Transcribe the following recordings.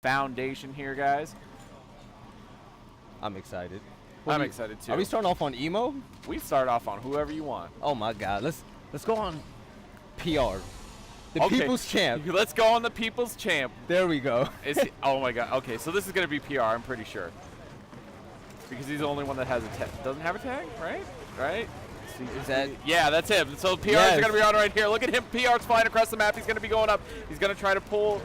foundation here, guys. I'm excited. I'm excited too. Are we starting off on emo? We start off on whoever you want. Oh my God, let's go on PR. The Okay. People's Champ. Let's go on the People's Champ. There we go. Oh my God. Okay, so this is gonna be PR. I'm pretty sure. Because he's the only one that has a tag. Doesn't have a tag, right? Right? Is that? Yeah, that's him. So PRs Yes. are going to be on right here. Look at him. PR's flying across the map. He's going to be going up. He's going to try to pull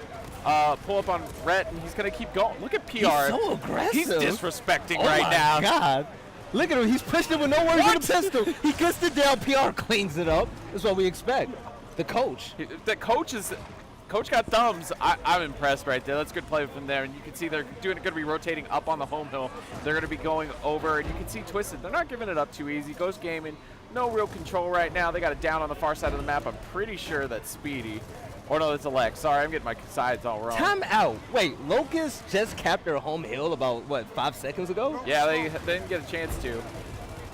up on Rhett, and he's going to keep going. Look at PR. He's so aggressive. He's disrespecting Oh right my now. God. Look at him. He's pushing it with no worries in the pistol. He gets it down. PR cleans it up. That's what we expect. The coach. The coach got thumbs. I'm impressed right there. That's good play from there. And you can see they're going to be rotating up on the home hill. They're going to be going over, and you can see Twisted. They're not giving it up too easy. Ghost Gaming, no real control right now. They got it down on the far side of the map. I'm pretty sure that's Speedy. Or no, that's Alex. Sorry, I'm getting my sides all wrong. Time out. Wait, Locust just capped their home hill about, what, 5 seconds ago? Yeah, they didn't get a chance to.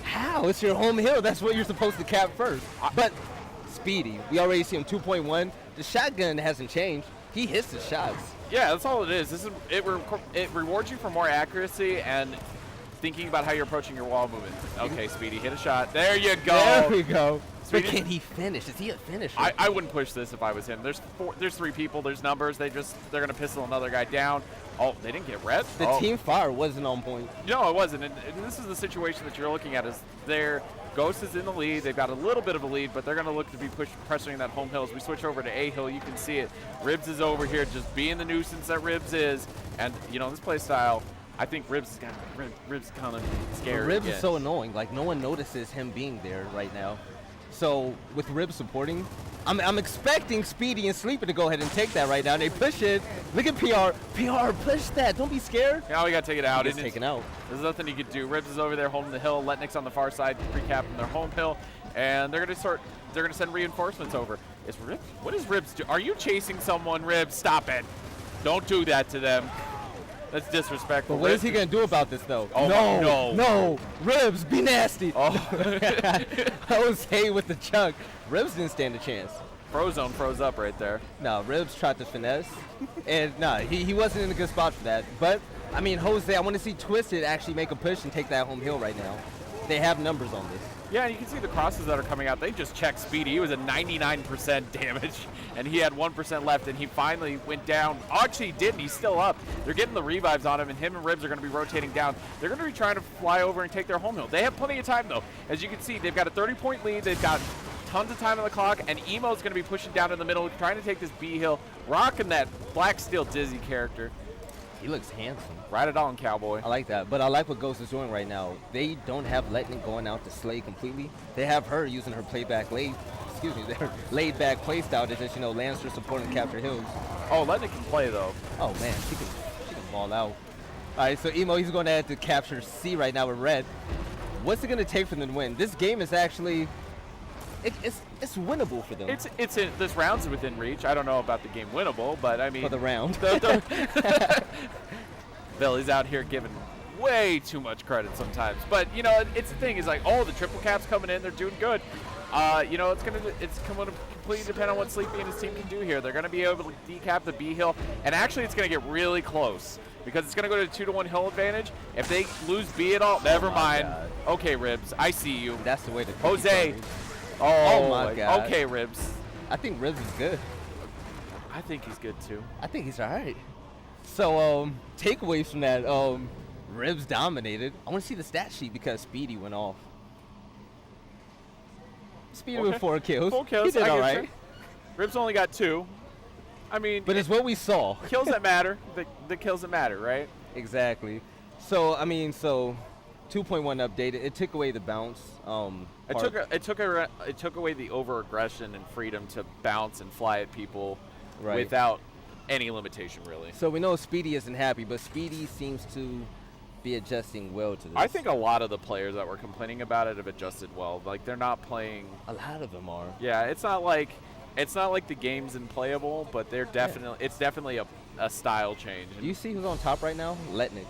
How? It's your home hill. That's what you're supposed to cap first. But Speedy, we already see him 2.1. The shotgun hasn't changed. He hits the shots. Yeah, that's all it is. It rewards you for more accuracy and thinking about how you're approaching your wall movement. Okay, Speedy, hit a shot. There you go. There we go. But Speedy, can he finish? Is he a finisher? I wouldn't push this if I was him. There's 3 people. There's numbers. They're gonna pistol another guy down. Oh, they didn't get red. The team fire wasn't on point. No, it wasn't. And this is the situation that you're looking at. Is their Ghost is in the lead. They've got a little bit of a lead, but they're going to look to be pressuring that home hill. As we switch over to A hill, you can see it. Ribs is over here, just being the nuisance that Ribs is. And this play style, I think Ribs is kind of scary. Ribs is so annoying. Like, no one notices him being there right now. So with Ribs supporting, I'm expecting Speedy and Sleeper to go ahead and take that right now. They push it. Look at PR. PR, push that. Don't be scared. Now we got to take it out. It's taken out. There's nothing he could do. Ribs is over there holding the hill. Letnik's on the far side, recapping their home hill. And they're going to send reinforcements over. Is Ribs? What is Ribs do? Are you chasing someone, Ribs? Stop it. Don't do that to them. That's disrespectful. But what is he going to do about this, though? Oh, no. Ribs, be nasty. Oh. Jose with the chunk. Ribs didn't stand a chance. Frozone froze up right there. No, Ribs tried to finesse. And no, he wasn't in a good spot for that. But, I mean, Jose, I want to see Twisted actually make a push and take that home hill right now. They have numbers on this. Yeah, you can see the crosses that are coming out. They just checked Speedy. He was at 99% damage, and he had 1% left, and he finally went down. Actually, he didn't. He's still up. They're getting the revives on him, and him and Ribs are going to be rotating down. They're going to be trying to fly over and take their home hill. They have plenty of time, though. As you can see, they've got a 30-point lead. They've got tons of time on the clock, and Emo's going to be pushing down in the middle, trying to take this B hill, rocking that Black Steel Dizzy character. He looks handsome. Ride it on, cowboy. I like that, but I like what Ghost is doing right now. They don't have Letnik going out to slay completely. They have her using her their laid-back play style to just, Lancer support and capture hills. Oh, Letnik can play, though. Oh, man, she can ball out. All right, so Emo, he's going to have to capture C right now with Red. What's it going to take for them to win? This game is actually... It's winnable for them. This round's within reach. I don't know about the game winnable, but I mean for the round. Billy's out here giving way too much credit sometimes. But it's the thing is like, the triple caps coming in, they're doing good. It's going to completely depend on what Sleepy and his team can do here. They're going to be able to decap the B hill, and actually it's going to get really close because it's going to go to 2-1 hill advantage. If they lose B at all, never mind. God. Okay, Ribs, I see you. That's the way to Jose. Oh my God. Okay, Ribs. I think Ribs is good. I think he's good too. I think he's all right. So, takeaways from that, Ribs dominated. I want to see the stat sheet because Speedy went off. Speedy with 4 kills. 4 kills. He did all right. Ribs only got 2. I mean, but it's what we saw. Kills that matter. The kills that matter, right? Exactly. So 2.1 update. It took away the bounce. It took away the over aggression and freedom to bounce and fly at people without any limitation, really. So we know Speedy isn't happy, but Speedy seems to be adjusting well to this. I think a lot of the players that were complaining about it have adjusted well. Like, they're not playing. A lot of them are. Yeah, it's not like the game's unplayable, but it's definitely a style change. Do you see who's on top right now? Letnik.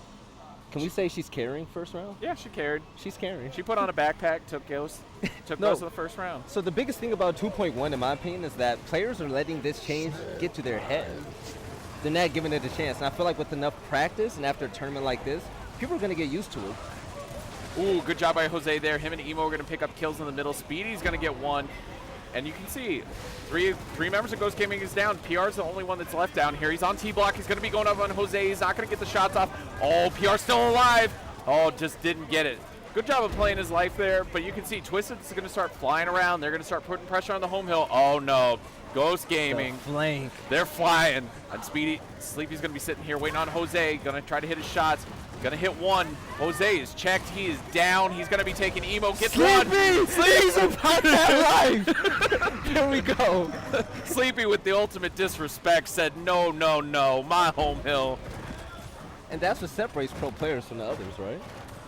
Can we say she's carrying first round? Yeah, she carried. She's carrying. She put on a backpack, took Ghost in the first round. So the biggest thing about 2.1, in my opinion, is that players are letting this change get to their head. they're not giving it a chance. And I feel like with enough practice and after a tournament like this, people are going to get used to it. Ooh, good job by Jose there. Him and Emo are going to pick up kills in the middle. Speedy's going to get one. And you can see three members of Ghost Gaming is down. PR's the only one that's left down here. He's on T-block. He's going to be going up on Jose. He's not going to get the shots off. Oh, PR's still alive. Oh, just didn't get it. Good job of playing his life there. But you can see Twisted's going to start flying around. They're going to start putting pressure on the home hill. Oh, no. Ghost Gaming. The flank. They're flying. And Speedy, Sleepy's going to be sitting here waiting on Jose. Going to try to hit his shots. Going to hit one. Jose is checked. He is down. He's going to be taking Emo. Gets one. Sleepy's about that life. Here we go. Sleepy with the ultimate disrespect said, no, no, no, my home hill. And that's what separates pro players from the others, right?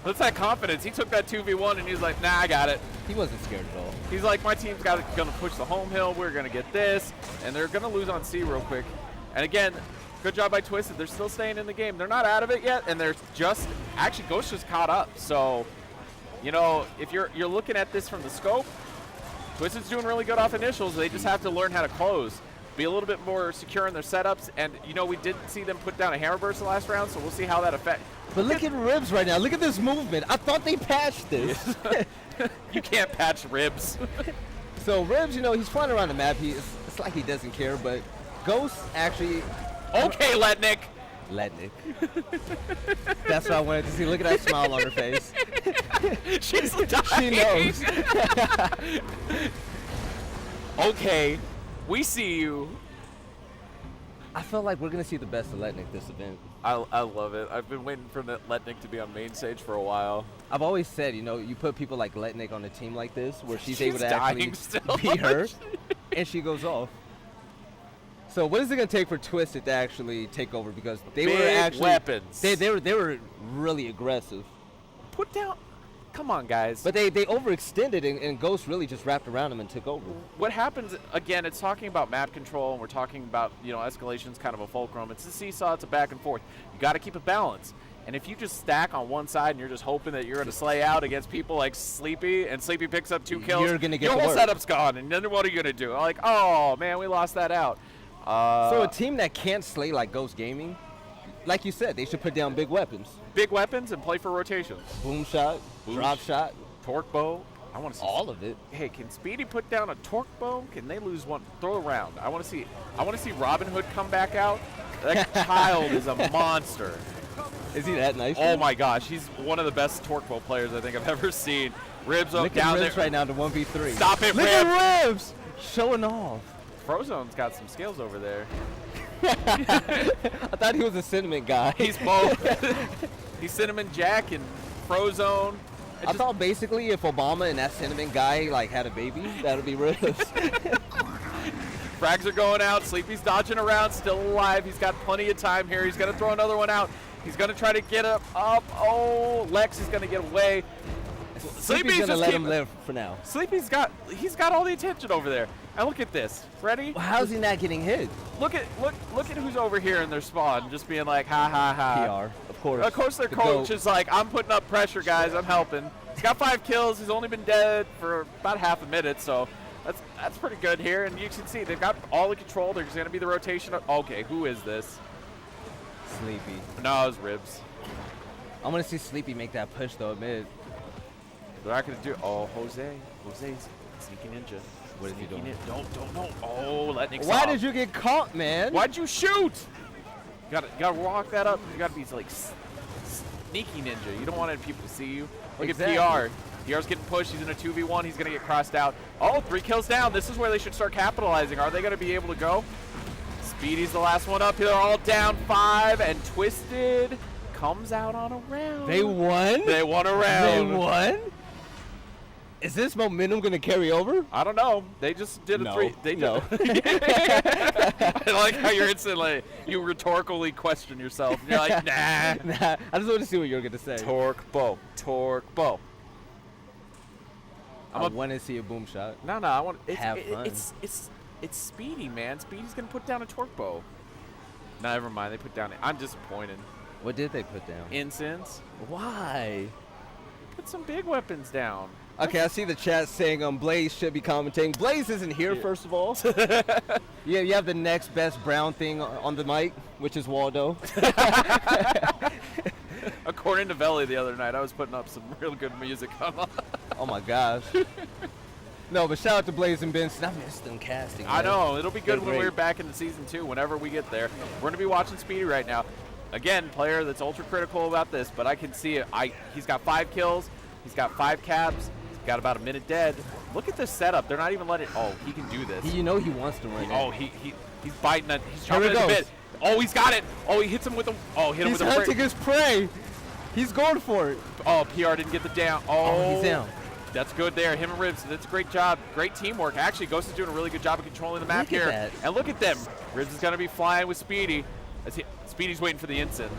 That's that confidence. He took that 2v1 and he was like, nah, I got it. He wasn't scared at all. He's like, my team's going to push the home hill. We're going to get this. And they're going to lose on C real quick. And again, good job by Twisted. They're still staying in the game. They're not out of it yet, and they're just actually Ghost just caught up. So, you know, if you're looking at this from the scope, Twisted's doing really good off initials. They just have to learn how to close, be a little bit more secure in their setups. And you know, we didn't see them put down a hammer burst the last round, so we'll see how that affects. But look at Ribs right now. Look at this movement. I thought they patched this. You can't patch Ribs. So Ribs, you know, he's flying around the map. It's like he doesn't care, but Ghost actually. Okay, Letnik. Letnik. That's what I wanted to see. Look at that smile on her face. She's dying. She knows. Okay, we see you. I feel like we're going to see the best of Letnik this event. I love it. I've been waiting for Letnik to be on main stage for a while. I've always said, you know, you put people like Letnik on a team like this where she's able to dying actually still. be her, and she goes off. So what is it going to take for Twisted to actually take over? Because they Big were actually weapons. They were really aggressive. Put down. Come on, guys. But they overextended, and Ghost really just wrapped around them and took over. What happens, again, it's talking about map control, and we're talking about, you know, escalation's kind of a fulcrum. It's a seesaw, it's a back and forth. You got to keep a balance. And if you just stack on one side and you're just hoping that you're going to slay out against people like Sleepy, and Sleepy picks up 2 kills, you're going to get your the whole work. setup's gone, and then what are you going to do? Like, oh, man, we lost that out. So a team that can't slay like Ghost Gaming, like you said, they should put down big weapons. Big weapons and play for rotations. Boom shot, drop shot, Torque bow. I want to see all of it. Hey, can Speedy put down a torque bow? Can they lose one? Throw around. I want to see Robin Hood come back out. That child is a monster. Is he that nice? Oh my gosh, he's one of the best torque bow players I think I've ever seen. Ribs up Look down at Ribs there. right now to 1v3. Stop it, Look Ribs. at Ribs showing off. Frozone's got some skills over there. I thought he was a Cinnamon guy. He's both. He's Cinnamon Jack and Frozone. I thought basically if Obama and that Cinnamon guy like had a baby, that would be Ribs. Frags are going out. Sleepy's dodging around, still alive. He's got plenty of time here. He's going to throw another one out. He's going to try to get up. Oh, Lex is going to get away. Sleepy's gonna let him live for now. Sleepy's got all the attention over there. And look at this. Ready? Well, how's he not getting hit? Look at who's over here in their spawn, just being like, ha ha ha. PR, of course. Of course, their The coach GOAT. is like, I'm putting up pressure, guys. I'm helping. He's got 5 kills. He's only been dead for about half a minute, so that's pretty good here. And you can see they've got all the control. There's going to be the rotation. Okay, who is this? Sleepy. No, it's Ribs. I want to see Sleepy make that push though, mid. They're not going to do. Oh, Jose's sneaking ninja. What is he doing? Don't. Oh, Letnik. Why did you get caught, man? Why'd you shoot? You gotta walk that up. You gotta be like sneaky ninja. You don't want any people to see you. Look Exactly. at PR. PR's getting pushed. He's in a 2v1. He's gonna get crossed out. Oh, 3 kills down. This is where they should start capitalizing. Are they gonna be able to go? Speedy's the last one up. They're all down 5, and Twisted comes out on a round. They won? They won a They round. won? Is this momentum going to carry over? I don't know. They just did a No. 3. They No. I like how you're instantly, you rhetorically question yourself. You're like, nah. Nah, I just want to see what you're going to say. Torque bow. I want to see a boom shot. No, I want. Have fun. It's Speedy, man. Speedy's gonna put down a torque bow. No, never mind. They put down. I'm disappointed. What did they put down? Incense. Why? Put some big weapons down. Okay, I see the chat saying Blaze should be commentating. Blaze isn't here, first of all. Yeah, you have the next best Brown thing on the mic, which is Waldo. According to Veli the other night, I was putting up some real good music. Oh my gosh. No, but shout out to Blaze and Benson. I missed them casting. I man. know. It'll be good They're when we're great. back into season 2, whenever we get there. We're going to be watching Speedy right now. Again, player that's ultra critical about this, but I can see it. He's got 5 kills. He's got 5 caps. He's got about a minute dead. Look at this setup. They're not even letting. Oh, he can do this. You know he wants to run. Oh, he's biting that. He's Here chopping it it a goes. bit. Oh, he's got it. Oh, he hits him with a. Oh, hit him He's with a. hunting his prey. He's going for it. Oh, PR didn't get the down. Oh, he's down. That's good there. Him and Ribs. That's a great job. Great teamwork. Actually, Ghost is doing a really good job of controlling the map Look at here. that. And look at them. Ribs is going to be flying with Speedy. Speedy's waiting for the instant.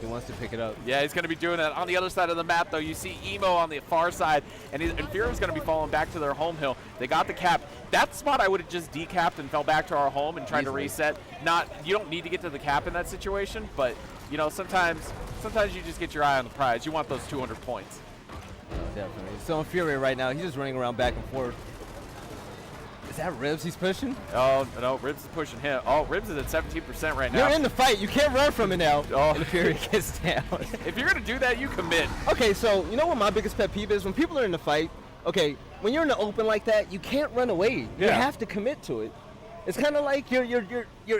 He wants to pick it up. Yeah, he's going to be doing that. On the other side of the map, though, you see Emo on the far side, and Inferior's going to be falling back to their home hill. They got the cap. That spot I would have just decapped and fell back to our home and tried to Easily. reset. You don't need to get to the cap in that situation, but you know sometimes you just get your eye on the prize. You want those 200 points. Oh, definitely. So Infuriate right now, he's just running around back and forth. Is that Ribs he's pushing? Oh no, Ribs is pushing him. Oh, Ribs is at 17% right now. You're in the fight. You can't run from it now. Oh. And Infuriate gets down. If you're gonna do that, you commit. Okay, so you know what my biggest pet peeve is? When people are in the fight, okay, when you're in the open like that, you can't run away. You Yeah. have to commit to it. It's kind of like you're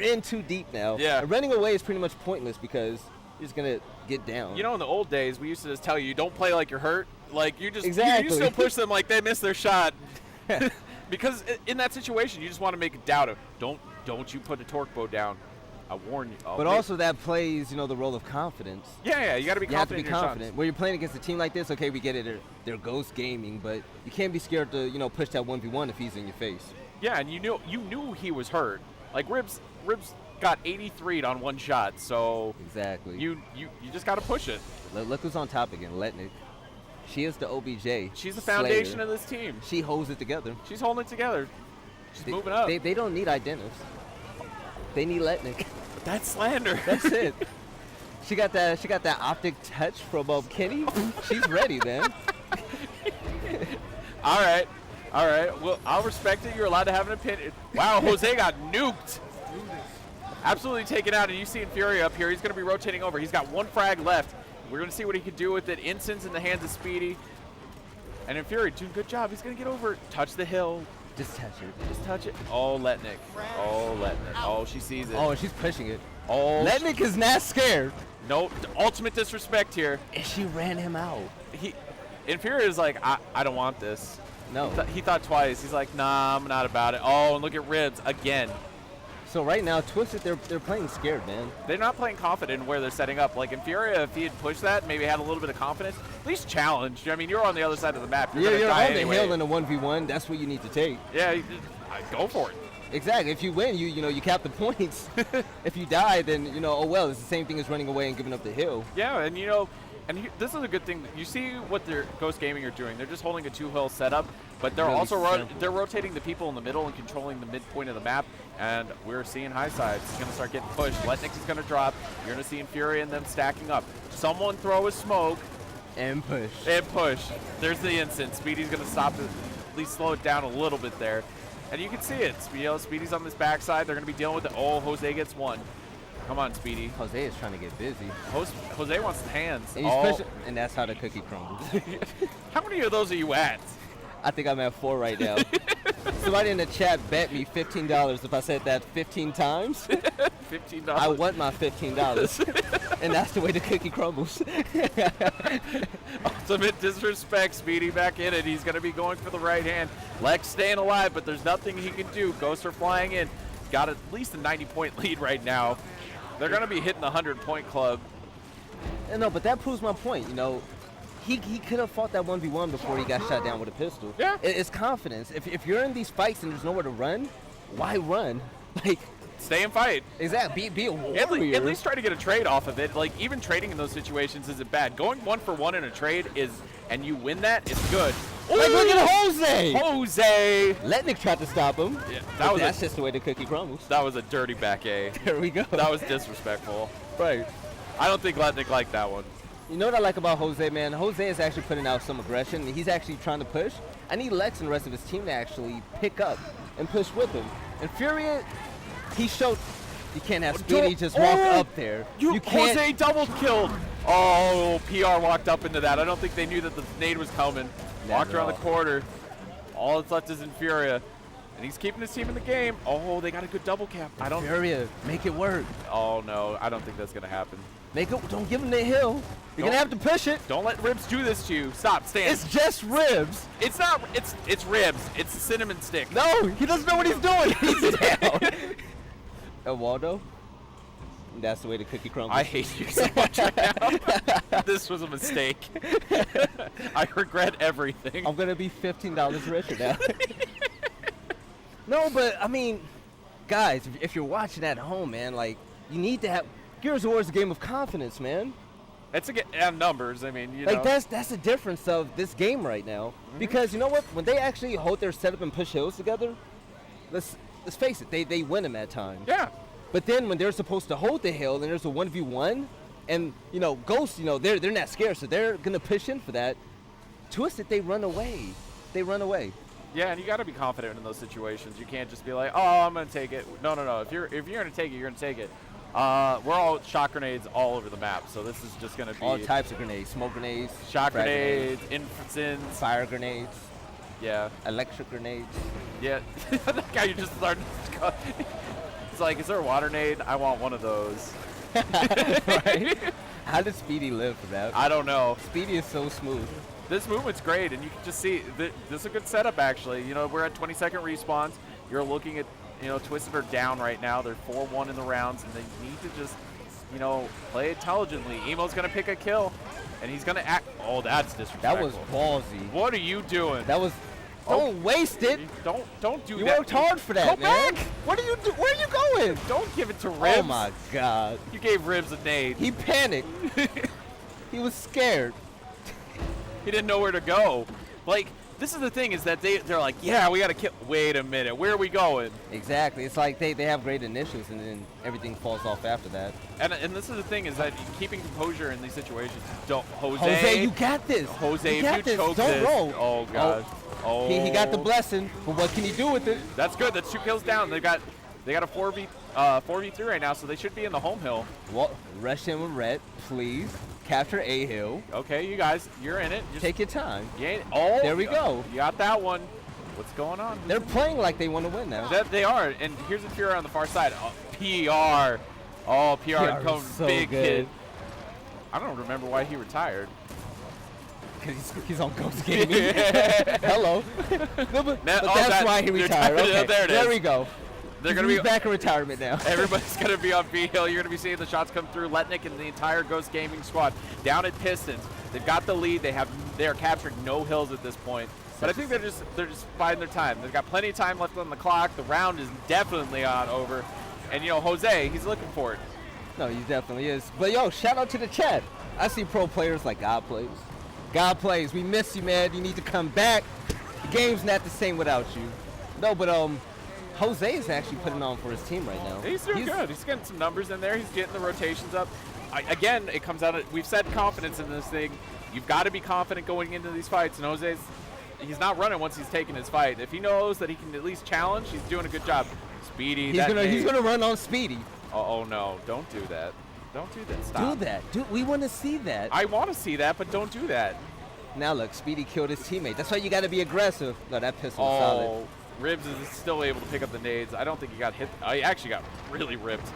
in too deep now. Yeah. And running away is pretty much pointless because you're just gonna get down. You know, in the old days, we used to just tell you, don't play like you're hurt. Like you just Exactly. you still push them like they missed their shot. Because in that situation, you just want to make a doubt of don't you put a torque bow down. I warn you. Oh, but wait. also that plays, you know, the role of confidence. Yeah, you got to be You have to be confident in your shots. confident. When you're playing against a team like this, okay, we get it. They're Ghost Gaming, but you can't be scared to, you know, push that 1v1 if he's in your face. Yeah, and you knew he was hurt. Like Ribs got 83'd on one shot, so Exactly. you just got to push it. Look who's on top again, Letnik. She is the OBJ. She's the Slayer. foundation of this team. She holds it together. She's holding it together. She's They- moving up. They don't need Idenus. They need Letnik. That's slander. That's it. She got that optic touch from Kenny. She's ready, man. All right. Well, I'll respect it. You're allowed to have an opinion. Wow, Jose got nuked. Absolutely taken out. And you see Infuri up here. He's going to be rotating over. He's got 1 frag left. We're going to see what he can do with it. Incense in the hands of Speedy. And Infuri doing a good job. He's going to get over. Touch the hill. Just touch it. Just touch it. Oh, Letnik. Oh, Letnik. Oh, she sees it. Oh, and she's pushing it. Oh, Letnik is not scared. no. Ultimate disrespect here. And she ran him out. Infuri is like, I don't want this. No. He thought twice. He's like, nah, I'm not about it. Oh, and look at Ribs again. So right now, Twisted, they're playing scared, man. They're not playing confident in where they're setting up. Like Infuri, if he had pushed that, maybe had a little bit of confidence, at least challenged. I mean, you're on the other side of the map. You're gonna You're die on the anyway. hill in a 1v1. That's what you need to take. Yeah, go for it. Exactly. If you win, you cap the points. If you die, then oh well. It's the same thing as running away and giving up the hill. Yeah, and this is a good thing. You see what their Ghost Gaming are doing. They're just holding a 2-hill setup, but they're Really also simple. they're rotating the people in the middle and controlling the midpoint of the map. And we're seeing high sides. It's going to start getting pushed. Letnik is going to drop. You're going to see Infuri and them stacking up. Someone throw a smoke And push. and push. There's the instant. Speedy's going to stop it, at least slow it down a little bit there. And you can see it. Speedy's on this backside. They're going to be dealing with it. Oh, Jose gets one. Come on, Speedy. Jose is trying to get busy. Jose wants the hands. And he's Oh. pushing, and that's how the cookie crumbles. How many of those are you at? I think I'm at 4 right now. Somebody in the chat bet me $15 if I said that 15 times. $15. I want my $15. And that's the way the cookie crumbles. Ultimate disrespect. Speedy back in it. He's going to be going for the right hand. Lex staying alive, but there's nothing he can do. Ghosts are flying in. Got at least a 90-point lead right now. They're going to be hitting the 100-point club. No, but that proves my point. He could have fought that 1v1 before he got shot down with a pistol. Yeah. It's confidence. If you're in these fights and there's nowhere to run, why run? Like, Stay and fight. exactly. Be a warrior. At least try to get a trade off of it. Like, even trading in those situations isn't bad. Going 1-for-1 in a trade and you win that, is good. Like, look at Ooh! Jose. Jose! Letnik tried to stop him. Yeah, But that's just the way the cookie crumbles. that was a dirty back A. There we go. That was disrespectful. right. I don't think Letnik liked that one. You know what I like about Jose, man? Jose is actually putting out some aggression. He's actually trying to push. I need Lex and the rest of his team to actually pick up and push with him. And Furia, he showed you can't have Speedy just walk up there. You can't. Jose double killed. Oh, PR walked up into that. I don't think they knew that the nade was coming. Walked around the corner. All that's left is Infuria. And he's keeping his team in the game. Oh, they got a good double cap. I don't. Furia, make it work. Oh no, I don't think that's gonna happen. Make it. Don't give him the hill. You're gonna have to push it. Don't let Ribs do this to you. Stop, stand. It's just Ribs. It's not. It's Ribs. It's a cinnamon stick. No, he doesn't know what he's doing. He's down. Waldo. That's the way the cookie crumbles. I hate you so much right now. This was a mistake. I regret everything. I'm gonna be $15 richer now. No, but I mean, guys, if you're watching at home, man, like you need to have Gears of War is a game of confidence, man. It's and numbers. I mean, you like know. that's the difference of this game right now. Because you know what? When they actually hold their setup and push hills together, let's face it, they win them at times. Yeah. But then when they're supposed to hold the hill and there's a 1v1, and you know Ghosts, you know they're not scared, so they're gonna push in for that. Twisted, they run away. They run away. Yeah, and you got to be confident in those situations. You can't just be like, "Oh, I'm gonna take it." No, no, no. If you're gonna take it, you're gonna take it. We're all shot grenades all over the map, so this is just gonna be All types of grenades, smoke grenades, shot frag grenades, infants, fire grenades, yeah, electric grenades. yeah. That guy you just started. It's like, is there a water nade? I want one of those. Right? How did Speedy live for that? I don't know. Speedy is so smooth. This movement's great, and you can just see this is a good setup actually. You know, we're at 20-second respawns. You're looking at, you know, Twisted are down right now. They're 4-1 in the rounds, and they need to just, you know, play intelligently. Emo's gonna pick a kill, and he's gonna act. Oh, that's disrespectful. That was ballsy. What are you doing? That was. Don't waste it. Don't do You that. worked hard for that, Go man. back. What are you do? Where are you going? Don't give it to Ribs. Oh my God. You gave Ribs a nade. He panicked. He was scared. He didn't know where to go. Like, this is the thing, is that they're like, yeah, we got to kill. Wait a minute, where are we going? Exactly. It's like they have great initials and then everything falls off after that. And this is the thing, is that keeping composure in these situations. Don't Jose, you got this. Jose, you got if you this. choke Don't this. roll. Oh gosh. Oh. He got the blessing, but what can he do with it? That's good. That's 2 kills down. They got a 4v3 right now, so they should be in the home hill. Well, rush in with Red, please. Capture A hill. Okay, you guys, you're in it. Just, Take your time. oh, There we go. You got that one. What's going on? They're playing like they want to win now. They are, and here's the Fury on the far side. Oh, PR. Oh, PR come so big good. hit. I don't remember why he retired. Because he's on Ghost Gaming. Hello. No, but oh, that's why he retired. Okay. There it is. There we go. They're going to He's be back in retirement now. Everybody's going to be on B Hill. You're going to be seeing the shots come through. Letnik and the entire Ghost Gaming squad down at Pistons. They've got the lead. They're capturing no hills at this point. But I think they're just biding their time. They've got plenty of time left on the clock. The round is definitely on over. And you know, Jose, he's looking for it. No, he definitely is. But yo, shout out to the chat. I see pro players like God Plays. God Plays, we miss you, man. You need to come back. The game's not the same without you. No, but Jose is actually putting on for his team right now. He's doing good. He's getting some numbers in there. He's getting the rotations up. Again, it comes out of, we've said confidence in this thing. You've got to be confident going into these fights. And he's not running once he's taken his fight. If he knows that he can at least challenge, he's doing a good job. Speedy. He's gonna run on Speedy. Oh no! Don't do that. Don't do that. Stop. Do that. We want to see that. I want to see that, but don't do that. Now look, Speedy killed his teammate. That's why you got to be aggressive. No, that pistol was solid. Ribs is still able to pick up the nades. I don't think he got hit. I actually got really ripped.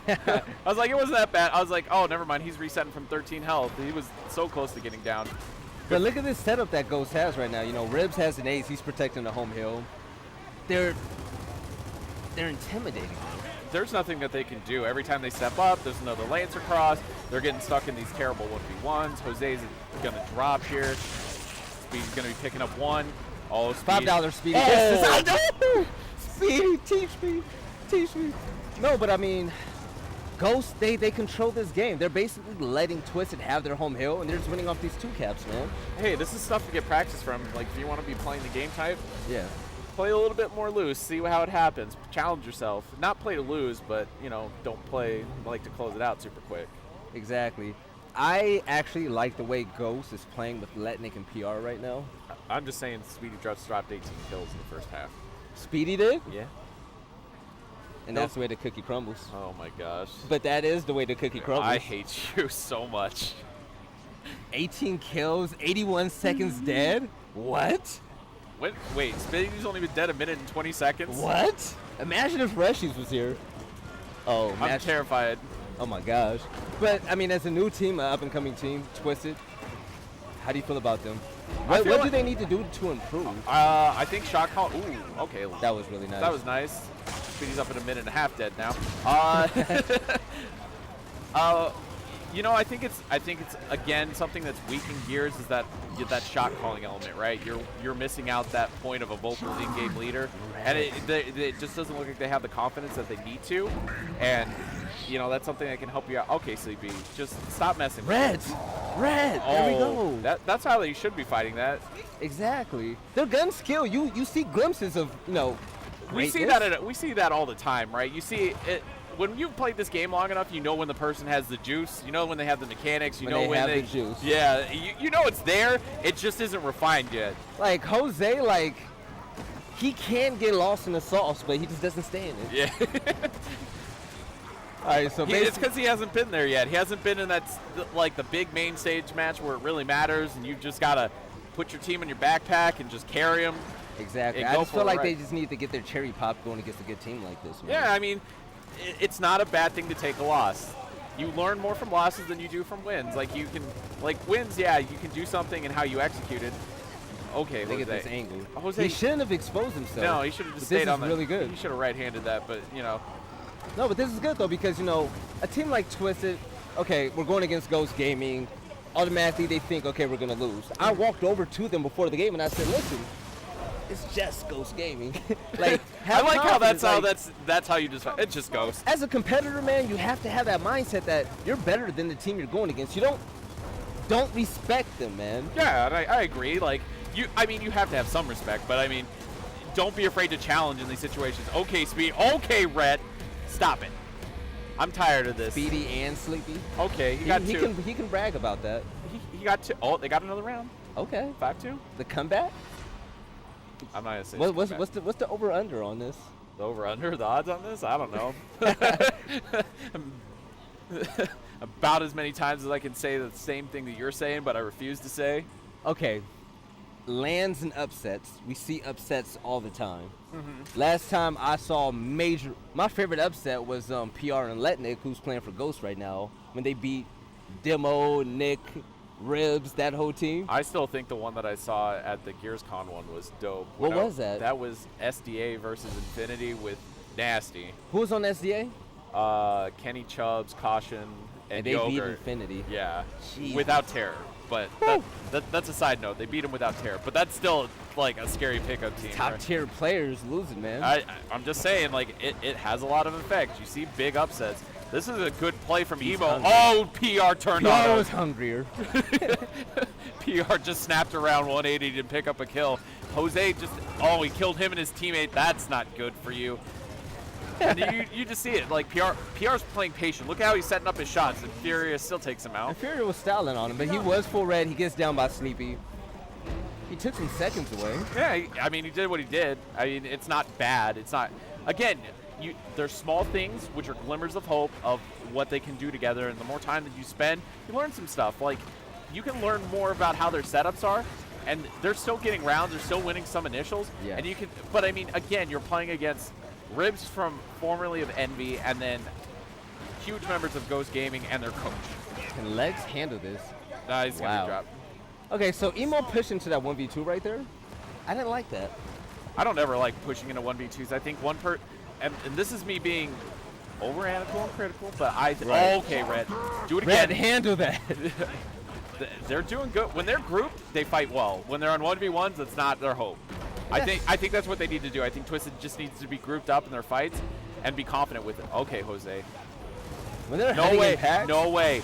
I was like, it wasn't that bad. I was like, oh, never mind. He's resetting from 13 health. He was so close to getting down. But look at this setup that Ghost has right now. You know, Ribs has an ace. He's protecting the home hill. They're intimidating. There's nothing that they can do. Every time they step up, there's another Lancer cross. They're getting stuck in these terrible 1v1s. Jose's going to drop here. Speed's going to be picking up one. Oh, Speed. $5 Speedy. Oh! Speedy, teach me. Teach me. No, but I mean, Ghost, they control this game. They're basically letting Twisted have their home hill, and they're just winning off these 2 caps, man. Hey, this is stuff to get practice from. Like, if you want to be playing the game type, yeah, play a little bit more loose, see how it happens, challenge yourself. Not play to lose, but, you know, don't play like to close it out super quick. Exactly. I actually like the way Ghost is playing with Letnik and PR right now. I'm just saying Speedy just dropped 18 kills in the first half. Speedy did, Yeah. and that's the way the cookie crumbles. Oh my gosh. But that is the way the cookie crumbles. I hate you so much. 18 kills, 81 seconds dead? What? Wait, Speedy's only been dead a minute and 20 seconds? What? Imagine if Reshies was here. Oh, I'm imagine. terrified. Oh my gosh. But, I mean, as a new team, an up-and-coming team, Twisted, how do you feel about them? What feel do like- they need to do to improve? I think shot call. Ooh, okay. That was really nice. That was nice. Speedy's up in a minute and a half dead now. You know, I think it's again something that's weak in Gears is that shot calling element, right? You're missing out that point of a vocal in-game leader, and it just doesn't look like they have the confidence that they need to, and you know that's something that can help you out. Okay, CB, just stop messing with Red! There we Oh, go. that's how they should be fighting that. Exactly. Their gun skill, you see glimpses of, you know, We see greatness. we see that all the time, right? You see it when you've played this game long enough. You know when the person has the juice. You know when they have the mechanics. You When know they when have they the juice. Yeah, you know it's there. It just isn't refined yet. Like, Jose, like, he can get lost in the sauce, but he just doesn't stay in it. Yeah, All right, so it's basically, because he hasn't been there yet. He hasn't been in that like the big main stage match where it really matters, and you just gotta put your team in your backpack and just carry them. exactly. and I go just for feel it, like right. they just need to get their cherry pop going against a good team like this. Man. Yeah, I mean, it's not a bad thing to take a loss. You learn more from losses than you do from wins. Like you can, like wins, yeah, you can do something and how you execute it. Okay, Look Jose. at this angle. Jose, He shouldn't have exposed himself. no, he should have just But stayed on This the. is really good. He should have right-handed that, but you know. No, but this is good though because, you know, a team like Twisted, okay, we're going against Ghost Gaming. Automatically they think, okay, we're gonna lose. I walked over to them before the game and I said, listen, it's just Ghost Gaming. Like, I have like how confidence, that's how like, that's how you just. It's just Ghost. as a competitor, man, you have to have that mindset that you're better than the team you're going against. You don't respect them, man. Yeah, and I agree. Like I mean, you have to have some respect, but I mean, don't be afraid to challenge in these situations. Okay, Speed. Okay, Red. Stop it. I'm tired of this. Speedy and Sleepy. Okay, he got two. He can brag about that. He got two. Oh, they got another round. Okay. 5-2. The comeback? I'm not gonna say. What's the over under on this? the over under? The odds on this? I don't know. About as many times as I can say the same thing that you're saying, but I refuse to say. Okay. Lands and upsets. We see upsets all the time. Mm-hmm. Last time I saw my favorite upset was PR and Letnik, who's playing for Ghost right now, when they beat Demo, Nick, Ribs, that whole team. I still think the one that I saw at the GearsCon one was dope. What was that? That was SDA versus Infinity with Nasty. Who was on SDA? Kenny Chubbs, Caution, and they beat Yogurt. Infinity. Yeah, Jesus. without Terror. But that's a side note. They beat him without Terror. But that's still like a scary pickup team. Top right? tier players losing, man. I'm just saying, like, it has a lot of effect. You see big upsets. This is a good play from He's Emo. hungry. Oh, PR turned PR on. was hungrier. PR just snapped around 180 to pick up a kill. Jose just, he killed him and his teammate. That's not good for you. And you just see it. Like, PR's playing patient. Look how he's setting up his shots, and Furious still takes him out. Inferior was styling on him, but he was full red. He gets down by Sleepy. He took some seconds away. Yeah, I mean, he did what he did. I mean, it's not bad. It's not, again, there's small things which are glimmers of hope of what they can do together, and the more time that you spend, you learn some stuff. Like, you can learn more about how their setups are, and they're still getting rounds, they're still winning some initials, Yeah. and you can, but I mean, again, you're playing against Ribs from formerly of Envy, and then huge members of Ghost Gaming and their coach. Can Legs handle this? Nah, he's gonna Wow. be dropped. Okay, so Emo pushed into that 1v2 right there. I didn't like that. I don't ever like pushing into 1v2s. I think and this is me being over analytical and critical, but Right. okay, Red, do it Red, again. handle that. They're doing good. When they're grouped, they fight well. When they're on 1v1s, that's not their hope. I think that's what they need to do. I think Twisted just needs to be grouped up in their fights and be confident with it. Okay, Jose. When they're No heading way. in packs, No way.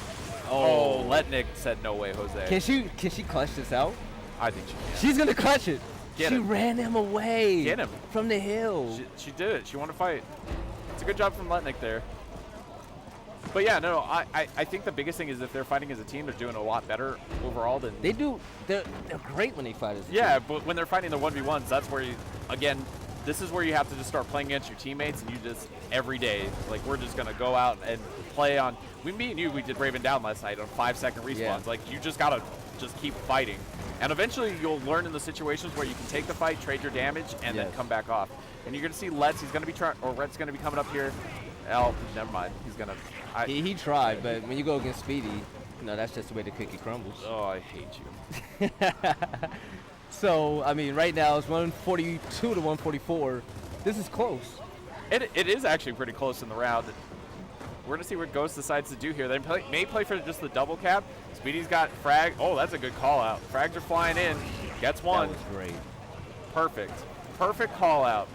Oh, Letnik said no way, Jose. Can she clutch this out? I think she can. She's gonna clutch it. Get she him. ran him away. Get him. From the hill. She did it. She won a fight. It's a good job from Letnik there. But yeah, no, I think the biggest thing is if they're fighting as a team, they're doing a lot better overall than. They do. They're great when they fight as a Yeah, team. but when they're fighting the 1v1s, that's where you, again, this is where you have to just start playing against your teammates, and you just, every day, like, we're just going to go out and play on, me and you, we did Raven Down last night on 5-second respawns. Yeah. Like, you just got to just keep fighting. And eventually you'll learn in the situations where you can take the fight, trade your damage, and then Yes. come back off. And you're going to see Let's, he's going to be trying, or Rhett's going to be coming up here. Oh, never mind. He's going to, He tried, but when you go against Speedy, that's just the way the cookie crumbles. oh, I hate you. So, I mean, right now it's 142 to 144. This is close. It is actually pretty close in the round. We're going to see what Ghost decides to do here. They may play for just the double cap. Speedy's got frag. Oh, that's a good call out. Frags are flying in. Gets one. That was great. Perfect. Perfect call out.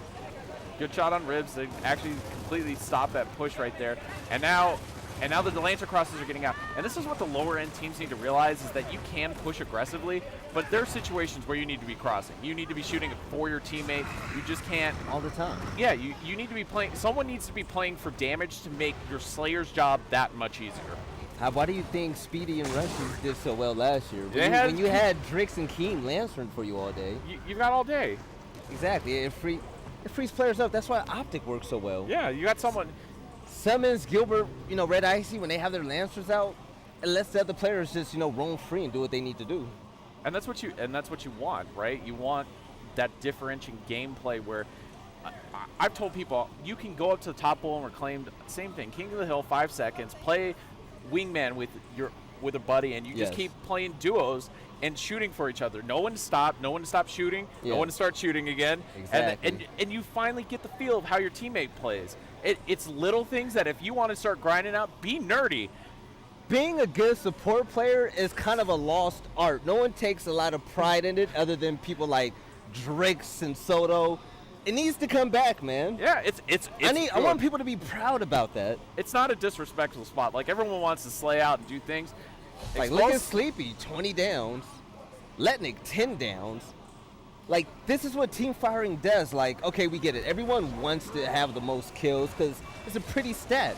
Good shot on Ribs. They actually completely stopped that push right there. And now the Delancer crosses are getting out. And this is what the lower end teams need to realize is that you can push aggressively, but there are situations where you need to be crossing. You need to be shooting for your teammate. You just can't. All the time. Yeah, you need to be playing. Someone needs to be playing for damage to make your Slayer's job that much easier. Why do you think Speedy and Russians did so well last year? They When you had Drix and Keem lancering for you all day. You got all day. Exactly. It frees players up. That's why Optic works so well. Yeah, you got someone. Summons, Gilbert, Red Icy, when they have their lancers out, it lets the other players just, roam free and do what they need to do. And that's what you want, right? You want that differentiating gameplay where I've told people you can go up to the top bull and reclaim, same thing, King of the Hill, 5 seconds, play wingman with a buddy, and you just Yes. keep playing duos and shooting for each other. No one to stop shooting, Yeah. no one to start shooting again. Exactly. And you finally get the feel of how your teammate plays. It's little things that if you want to start grinding out, be nerdy. Being a good support player is kind of a lost art. No one takes a lot of pride in it other than people like Drix and Soto. It needs to come back, man. Yeah, it's I good. want people to be proud about that. It's not a disrespectful spot. Like, everyone wants to slay out and do things. Like, look at Sleepy, 20 downs. Letnik, 10 downs. Like, this is what team firing does. Like, okay, we get it. Everyone wants to have the most kills because it's a pretty stat.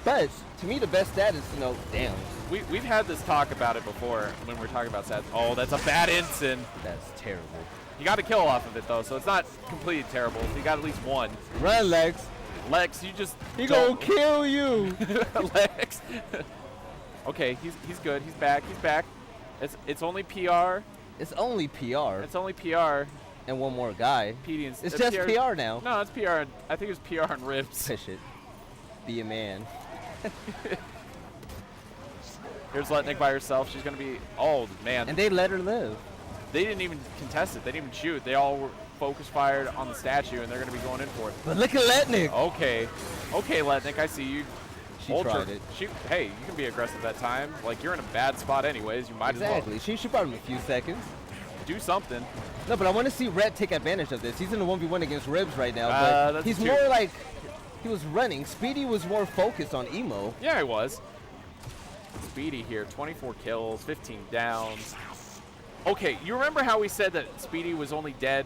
But to me, the best stat is, downs. We've had this talk about it before when we were talking about stats. Oh, that's a bad ensign. That's terrible. You got a kill off of it, though, so it's not completely terrible. You got at least one. Run, Lex. Lex, you just He gonna kill you. Lex. Okay, he's good. He's back. He's back. It's only PR. It's only PR. It's only PR. And one more guy. PD and It's just PR now. No, it's PR. I think it's PR and Ribs. Push it. Be a man. Here's Letnik by herself. She's gonna be. Oh man. And they let her live. They didn't even contest it. They didn't even shoot. They all were focus fired on the statue, and they're going to be going in for it. But look at Letnik. Okay, Letnik, I see you. She Ultra. tried it. Hey, you can be aggressive that time. Like, you're in a bad spot anyways. You might Exactly. as She brought him a few seconds. well do something. No, but I want to see Red take advantage of this. He's in a 1v1 against Ribs right now, but that's he's two. more like he was running. Speedy was more focused on Emo. Yeah, he was. Speedy here, 24 kills, 15 downs. Okay, you remember how we said that Speedy was only dead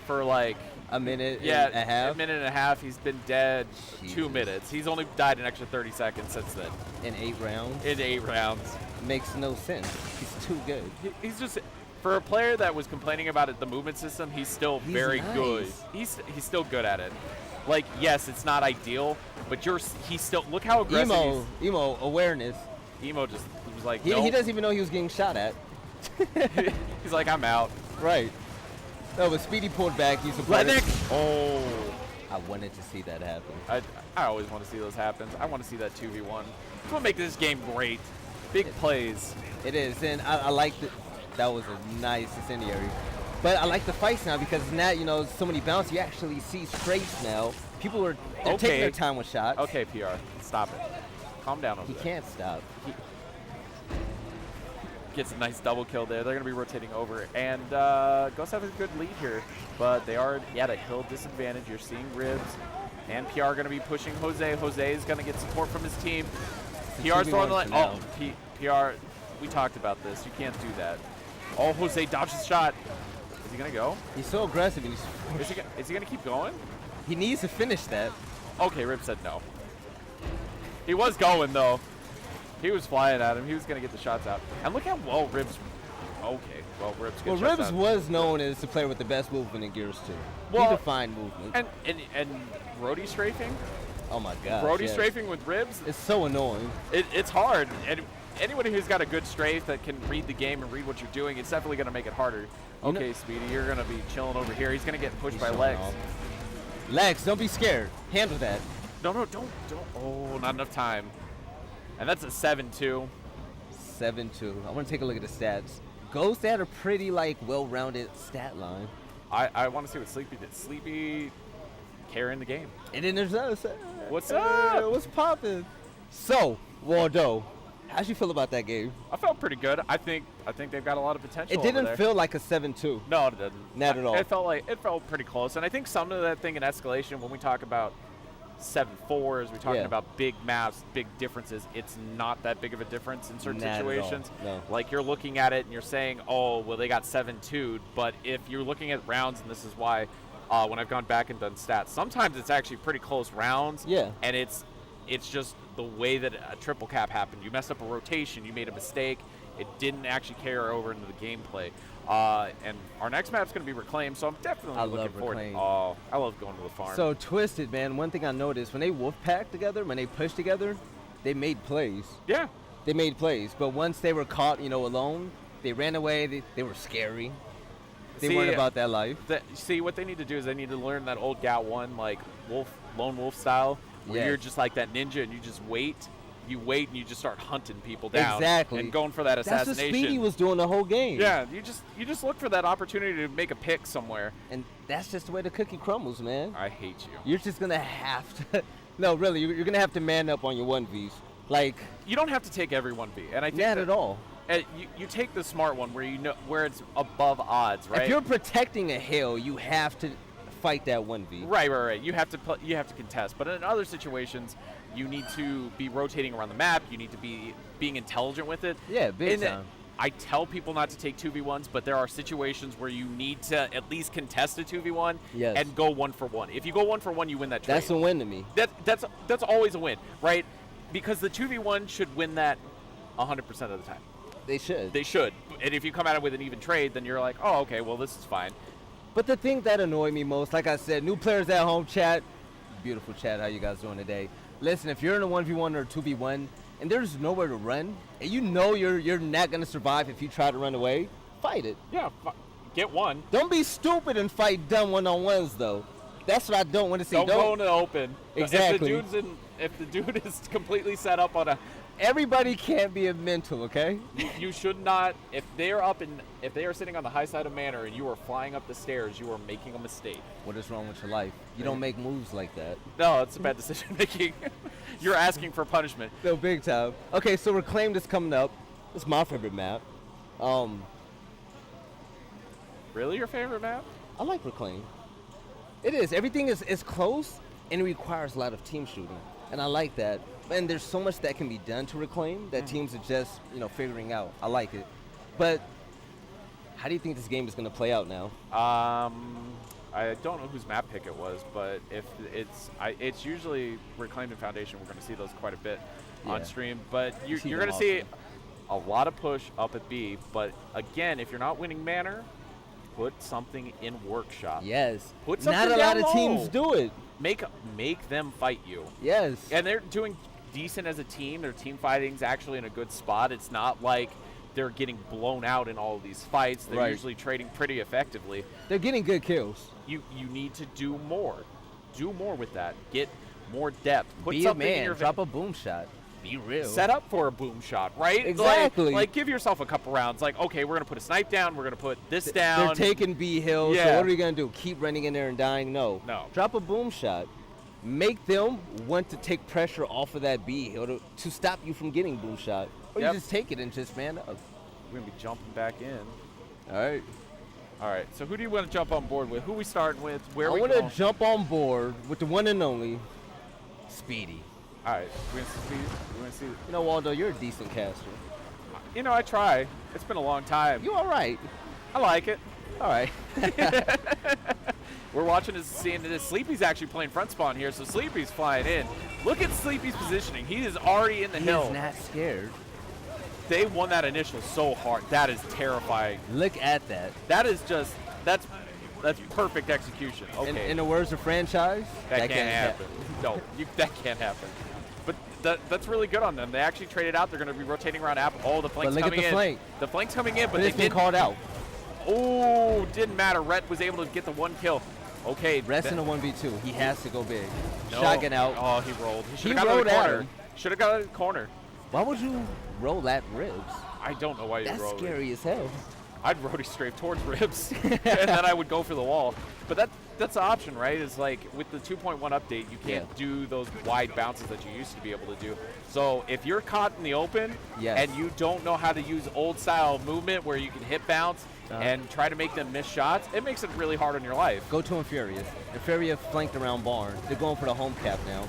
for like A minute and a a half minute and a half. He's been dead 2 Jesus. minutes. He's only died an extra 30 seconds since then. in 8 rounds. In 8 rounds. Makes no sense. He's too good. He's just, for a player that was complaining about it, the movement system, he's still He's very nice. good. He's still good at it. Like, yes, it's not ideal, but he's still, look how aggressive Emo awareness. Emo just was like, He nope. doesn't even know he was getting shot at. He's like, I'm out. Right. No, but Speedy pulled back. He's a Letnik! Oh. I wanted to see that happen. I always want to see those happen. I want to see that 2v1. It's what make this game great. Big plays. It is, and I like that was a nice incendiary. But I like the fights now because now, so many bounce. You actually see straights now. People are they're taking their time with shots. Okay, PR. Stop it. Calm down over He there. can't stop. Gets a nice double kill there. They're going to be rotating over. And Ghost have a good lead here. But they are at a hill disadvantage. You're seeing Ribs and PR going to be pushing Jose. Jose is going to get support from his team. PR's throwing the line. Oh, PR, we talked about this. You can't do that. Oh, Jose dodges the shot. Is he going to go? He's so aggressive, and he's Is he going to keep going? he needs to finish that. Okay, Ribs said no. He was going, though. He was flying at him. He was going to get the shots out. And look how well Ribs... Okay, well, Ribs gets Well, shots Ribs out. was known as the player with the best movement in Gears 2. Well, He defined movement. And roadie strafing? Oh, my God. Roadie strafing with Ribs? It's so annoying. It's hard. And anybody who's got a good strafe that can read the game and read what you're doing, it's definitely going to make it harder. Okay, Speedy, you're going to be chilling over here. He's going to get pushed by Legs. Legs, don't be scared. Handle that. No, don't. Oh, not enough time. And that's a 7-2. 7-2. I want to take a look at the stats. Ghost had a pretty, like, well-rounded stat line. I want to see what Sleepy did. Sleepy carrying the game. And then there's us. What's up? What's poppin'? So, Waldo, how'd you feel about that game? I felt pretty good. I think they've got a lot of potential. It over didn't there. feel like a 7-2. No, it didn't. Not at all. It felt pretty close. And I think some of that thing in escalation, when we talk about 7-4s, we're talking about big maps, big differences. It's not that big of a difference in certain Not at all. situations. No. Like you're looking at it and you're saying, oh, well, they got 7-2'd. But if you're looking at rounds, and this is why when I've gone back and done stats, sometimes it's actually pretty close rounds. Yeah. And it's just the way that a triple cap happened. You messed up a rotation, you made a mistake. It didn't actually carry over into the gameplay. And our next map's going to be Reclaim, so I'm definitely looking forward. Reclaim. Oh, I love going to the farm. So, Twisted, man, one thing I noticed, when they wolf pack together, when they push together, they made plays. Yeah. They made plays. But once they were caught, alone, they ran away. They were scary. They weren't about that life. See, what they need to do is they need to learn that old Gat 1, like, lone wolf style, where you're just like that ninja and you just wait. You wait and you just start hunting people down. Exactly. And going for that assassination. That's what Speedy was doing the whole game. Yeah, you just look for that opportunity to make a pick somewhere. And that's just the way the cookie crumbles, man. I hate you. You're just going to have to. No, really, you're going to have to man up on your 1Vs. Like. You don't have to take every 1v. And I think not at all. You take the smart one where it's above odds, right? If you're protecting a hill, you have to fight that 1v. Right. You have to contest. But in other situations, you need to be rotating around the map. You need to be being intelligent with it. Yeah, big time. I tell people not to take 2v1s, but there are situations where you need to at least contest a 2v1 and go 1-for-1. If you go 1-for-1, you win that trade. That's a win to me. That's always a win, right? Because the 2v1 should win that 100% of the time. They should. They should. And if you come at it with an even trade, then you're like, oh, okay, well, this is fine. But the thing that annoyed me most, like I said, new players at home, chat. Beautiful chat. How you guys doing today? Listen, if you're in a 1v1 or 2v1 and there's nowhere to run, and you're not going to survive if you try to run away, fight it. Yeah, get one. Don't be stupid and fight dumb one-on-ones, though. That's what I don't want to see. Don't go in the open. Exactly. If the dude is completely set up on a... Everybody can't be a mental, okay? You should not. If they are sitting on the high side of Manor and you are flying up the stairs, you are making a mistake. What is wrong with your life? You don't make moves like that. No, it's a bad decision making. You're asking for punishment. No, big time. Okay, so Reclaimed is coming up. It's my favorite map. Really your favorite map? I like Reclaimed. It is. Everything is close, and it requires a lot of team shooting. And I like that. And there's so much that can be done to Reclaim that teams are just, figuring out. I like it. But how do you think this game is going to play out now? I don't know whose map pick it was, but if it's usually Reclaimed and Foundation. We're going to see those quite a bit on stream. But you're going to see a lot of push up at B. But again, if you're not winning Manor, put something in Workshop. Yes. Put something Not a down lot of teams do it. Make them fight you. Yes. And they're doing decent as a team. Their team fighting's actually in a good spot. It's not like they're getting blown out in all of these fights. They're usually trading pretty effectively. They're getting good kills. You need to do more. Do more with that. Get more depth. Put Be something a man. in your Drop a boom shot. Be real. Set up for a boom shot, right? Exactly. Like give yourself a couple rounds. Like, okay, we're going to put a snipe down. We're going to put this down. They're taking B hills. Yeah. So what are we going to do? Keep running in there and dying? No. Drop a boom shot. Make them want to take pressure off of that B hill to stop you from getting boom shot. Or you just take it and just man up. We're going to be jumping back in. All right. So who do you want to jump on board with? Who we starting with? Where I we want going? to jump on board with the one and only Speedy. All right. We're going to see Speedy. We want to see. Waldo, you're a decent caster. I try. It's been a long time. You all right? I like it. All right. We're watching this, seeing this. Sleepy's actually playing front spawn here, so Sleepy's flying in. Look at Sleepy's positioning. He is already in the He hill. is not scared. They won that initial so hard. That is terrifying. Look at that. That is just, that's perfect execution. Okay. In the words of franchise, that can't happen. No, that can't happen. But that's really good on them. They actually traded out. They're going to be rotating around Apple. Oh, the flank's look at coming the in. flank. The flank's coming in, but But they it's been didn't. called out. Oh, didn't matter. Rhett was able to get the 1 kill. Okay. Rest in a 1v2. He has to go big. No. Shotgun out. Oh, he rolled. He should He have got out of rolled the at corner. him. Should have got out of the corner. Why would you roll at ribs? I don't know why you That's rolled. scary as hell. I'd roadie strafe towards ribs, and then I would go for the wall. But that's the option, right? Is like with the 2.1 update, you can't do those wide bounces that you used to be able to do. So if you're caught in the open Yes. and you don't know how to use old style movement where you can hit bounce and try to make them miss shots, it makes it really hard on your life. Go to Infurious. Infurious flanked around Barn. They're going for the home cap now.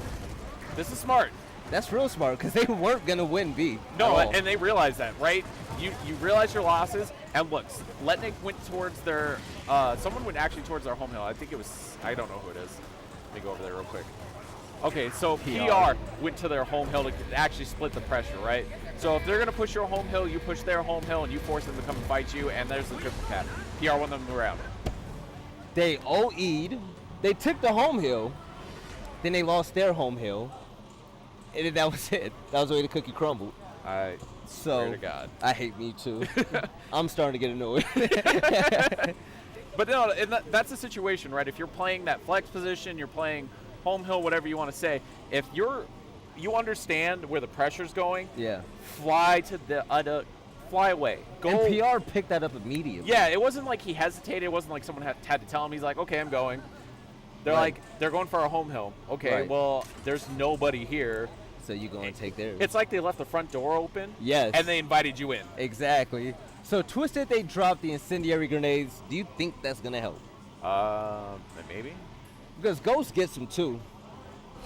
This is smart. That's real smart because they weren't going to win B. No, at all. and they realize that, right? You realize your losses, and look, Letnik went towards their, someone went actually towards their home hill. I think it was, I don't know who it is. Let me go over there real quick. Okay, so PR went to their home hill to actually split the pressure, right? So if they're going to push your home hill, you push their home hill, and you force them to come and fight you, and there's the triple cap. PR won them around. They OE'd. They took the home hill. Then they lost their home hill. And then that was it. That was the way the cookie crumbled. I So swear to God. I hate me too. I'm starting to get annoyed. But no, and that's the situation, right? If you're playing that flex position, you're playing home hill, whatever you want to say. If you understand where the pressure's going, yeah. fly to the fly away. Go. And PR picked that up immediately. Yeah, it wasn't like he hesitated. It wasn't like someone had to tell him. He's like, okay, I'm going. They're Right. like, they're going for a home hill. Okay, Right. well, there's nobody here. So you go and take theirs. It's like they left the front door open. Yes. And they invited you in. Exactly. So Twisted, they dropped the incendiary grenades. Do you think that's gonna help? Maybe. Because Ghost gets them too.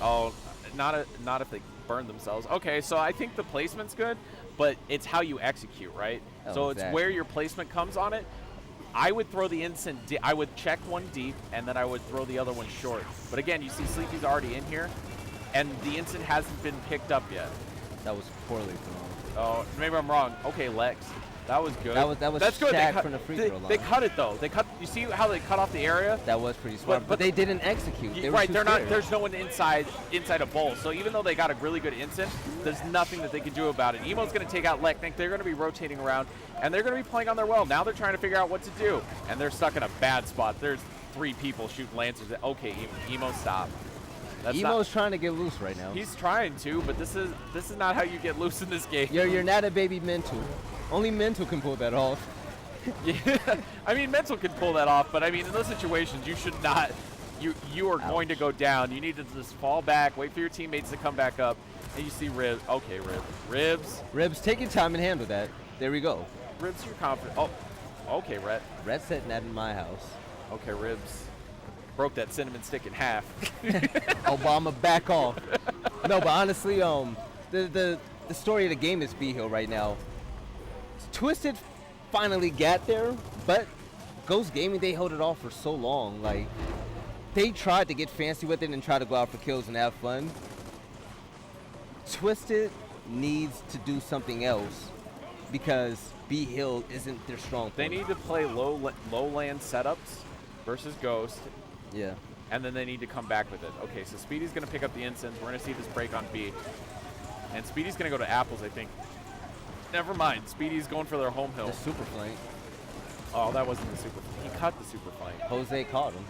Oh, not if they burn themselves. Okay, so I think the placement's good, but it's how you execute, right? Oh, so exactly. it's where your placement comes on it. I would throw the instant. I would check one deep, and then I would throw the other one short. But again, you see Sleepy's already in here, and the instant hasn't been picked up yet. That was poorly thrown. Oh, maybe I'm wrong. Okay, Lex. That was good. That was That's good. Shaq from the free throw line. They cut it though. They cut. You see how they cut off the area? That was pretty smart. But they didn't execute. They were Right, too they're not. scared. There's no one inside a bowl. So even though they got a really good instant, there's nothing that they can do about it. Emo's going to take out Leknik. They're going to be rotating around, and they're going to be playing on their well. Now they're trying to figure out what to do, and they're stuck in a bad spot. There's 3 people shooting lancers. Okay, Emo, stop. That's Emo's trying to get loose right now. He's trying to, but this is not how you get loose in this game. You're not a baby Mental. Only Mental can pull that off. Yeah, I mean, Mental can pull that off, but I mean, in those situations, you should not. You are going to go down. You need to just fall back, wait for your teammates to come back up, and you see Ribs. Okay, Ribs. Ribs, take your time and handle that. There we go. Ribs, you're confident. Oh, okay, Rhett. Rhett's setting that in my house. Okay, Ribs. Broke that cinnamon stick in half. Obama, back off. No, but honestly, the story of the game is B Hill right now. Twisted finally got there, but Ghost Gaming, they held it off for so long. Like, they tried to get fancy with it and try to go out for kills and have fun. Twisted needs to do something else because B Hill isn't their strong point. They need to play low land setups versus Ghost. Yeah. And then they need to come back with it. Okay, so Speedy's going to pick up the instance. We're going to see this break on B. And Speedy's going to go to Apples, I think. Never mind. Speedy's going for their home hill. The super flank. Oh, that wasn't the super. He cut the super flank. Jose caught him.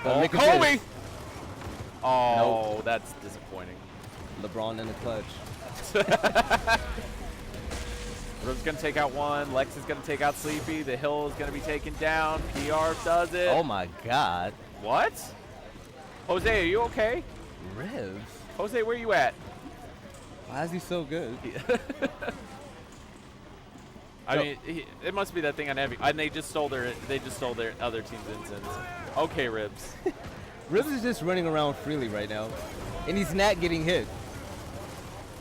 Oh, look at Kobe! this. Oh, Nope. that's disappointing. LeBron in the clutch. Rib's going to take out one. Lex is going to take out Sleepy. The hill is going to be taken down. PR does it. Oh my God. What? Jose, are you okay? Ribs. Jose, where you at? Why is he so good? I mean, it must be that thing on Heavy. And they just stole their other team's instance. Okay, Ribs. Ribs is just running around freely right now, and he's not getting hit.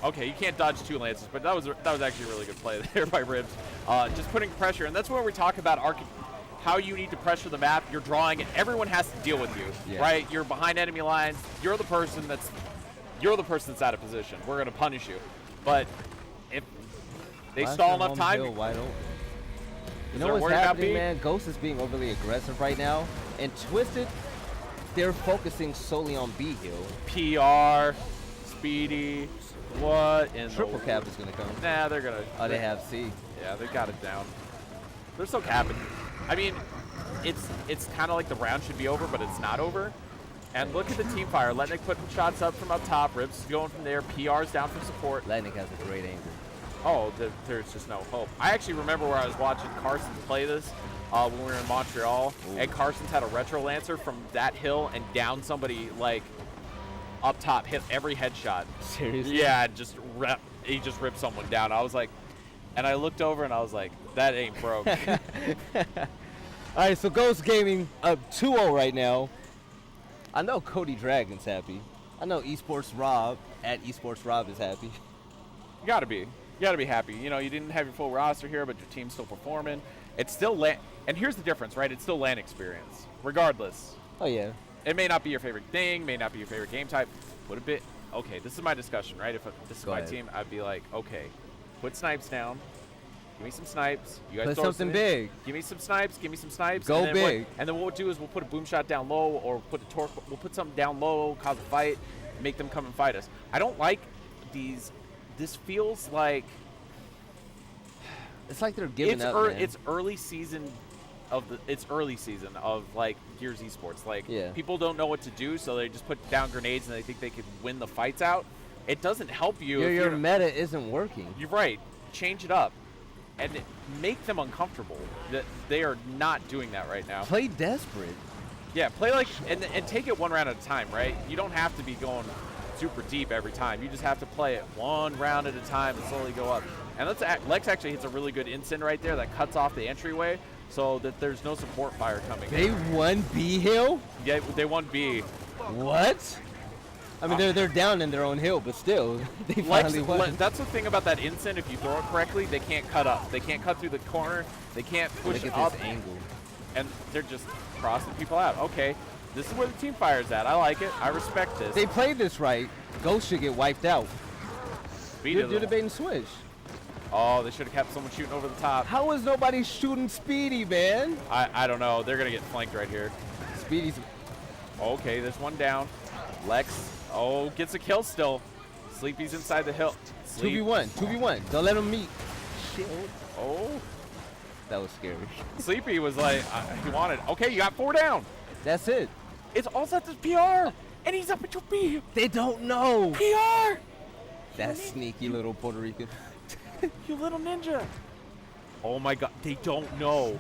Okay, you can't dodge 2 lances, but that was actually a really good play there by Ribs. Just putting pressure, and that's where we talk about how you need to pressure the map. You're drawing it. Everyone has to deal with you, Yeah. right? You're behind enemy lines. You're the person that's out of position. We're gonna punish you. But if they Why is stall their enough home time, hill wide open? You there know what's worry about happening, B? man? Ghost is being overly aggressive right now, and Twisted, they're focusing solely on B hill. PR, Speedy, what in Triple the cap is gonna come. Nah, they're gonna. Oh, they have C. Yeah, they got it down. They're still capping. I mean, it's kind of like the round should be over, but it's not over. And look at the team fire. Letnik putting shots up from up top. Ribs going from there. PR's down for support. Lightning has a great angle. Oh, there's just no hope. I actually remember where I was watching Carson's play this when we were in Montreal. Ooh. And Carson's had a retro lancer from that hill and down somebody like up top, hit every headshot. Seriously? Yeah, he just ripped someone down. I was like, and I looked over and I was like, that ain't broke. All right, so Ghost Gaming up 2-0 right now. I know Cody Dragon's happy. I know Esports Rob at Esports Rob is happy. You gotta be happy. You know, you didn't have your full roster here, but your team's still performing. It's still LAN, and here's the difference, right? It's still LAN experience, regardless. Oh yeah. It may not be your favorite thing, may not be your favorite game type. Put a bit. Okay, this is my discussion, right? If this is Go my ahead. team, I'd be like, okay, put snipes down. Give me some snipes. You guys Play throw something big. Give me some snipes. Give me some snipes. Go and then big. and then what we'll do is we'll put a boom shot down low, or put a torque. We'll put something down low, cause a fight, make them come and fight us. I don't like these. This feels like It's like they're giving up, man. it's early season of like Gears Esports. Like Yeah. people don't know what to do, so they just put down grenades and they think they could win the fights out. It doesn't help you. if Your you're- meta isn't working. You're right. Change it up and make them uncomfortable. That they are not doing that right now. Play desperate. Yeah, play like and take it one round at a time, right? You don't have to be going super deep every time. You just have to play it one round at a time and slowly go up. And Lex actually hits a really good instant right there that cuts off the entryway so that there's no support fire coming. They won B hill? Yeah, they won B. What? I mean, they're down in their own hill, but still, they Lex, finally won. that's the thing about that instant. If you throw it correctly, they can't cut up. They can't cut through the corner. They can't push Look at up. this angle. And they're just crossing people out. Okay, this is where the team fire's at. I like it. I respect this. They played this right. Ghost should get wiped out. Speed Do of the them. bait and switch. Oh, they should have kept someone shooting over the top. How is nobody shooting Speedy, man? I don't know. They're going to get flanked right here. Speedy's. Okay, there's one down. Lex, gets a kill still. Sleepy's inside the hill. Sleep. 2v1. Don't let them meet. Shit. Oh, That was scary. Sleepy was like, he wanted. Okay, you got 4 down. That's it. It's all set to PR, and he's up at your B. They don't know. PR, That sneaky little Puerto Rican. you little ninja. Oh my God, they don't know.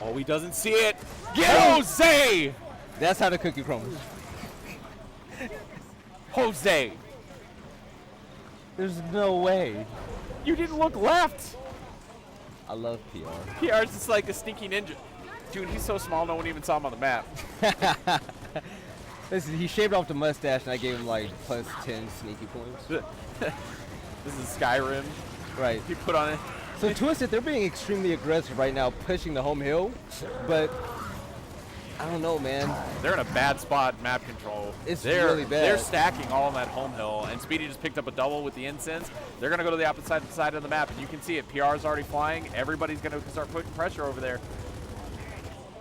Oh, he doesn't see it. Get Jose! That's how the cookie crumbles. Jose, There's no way. you didn't look left. I love PR. PR's just like a sneaky ninja. Dude, he's so small, no one even saw him on the map. Listen, he shaved off the mustache and I gave him like plus 10 sneaky points. This is Skyrim. Right. He put on it. So Twisted, they're being extremely aggressive right now, pushing the home hill. But I don't know, man. They're in a bad spot in map control. It's they're, really bad. They're stacking all on that home hill, and Speedy just picked up a double with the incense. They're going to go to the opposite side of the map, and you can see it. PR's already flying. Everybody's going to start putting pressure over there.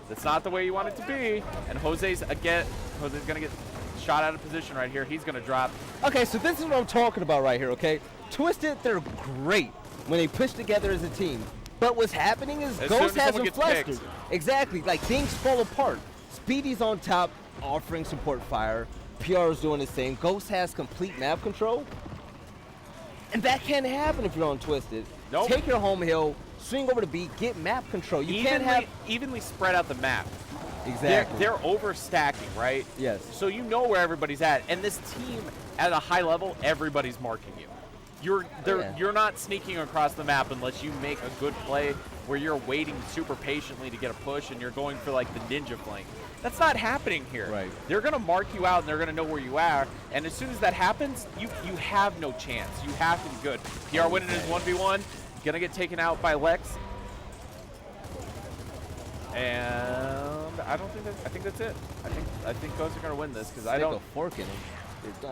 That's not the way you want it to be. And Jose's going to get shot out of position right here. He's going to drop. Okay, so this is what I'm talking about right here, okay? Twisted, they're great when they push together as a team. But what's happening is As Ghost soon as someone hasn't gets flustered. picked. Exactly, like things fall apart. Speedy's on top, offering support fire. PR is doing the same. Ghost has complete map control. And that can't happen if you're on Twisted. Nope. Take your home hill, swing over to B, get map control. You can't have... Evenly spread out the map. Exactly. They're overstacking, right? Yes. So you know where everybody's at, and this team at a high level, everybody's marking you. You're not sneaking across the map unless you make a good play where you're waiting super patiently to get a push and you're going for like the ninja flank. That's not happening here. Right. They're gonna mark you out and they're gonna know where you are, and as soon as that happens, you have no chance. You have to be good. PR winning his 1v1, gonna get taken out by Lex. And I don't think I think that's it. I think Ghosts are gonna win this because I Stick don't. a fork in them. They're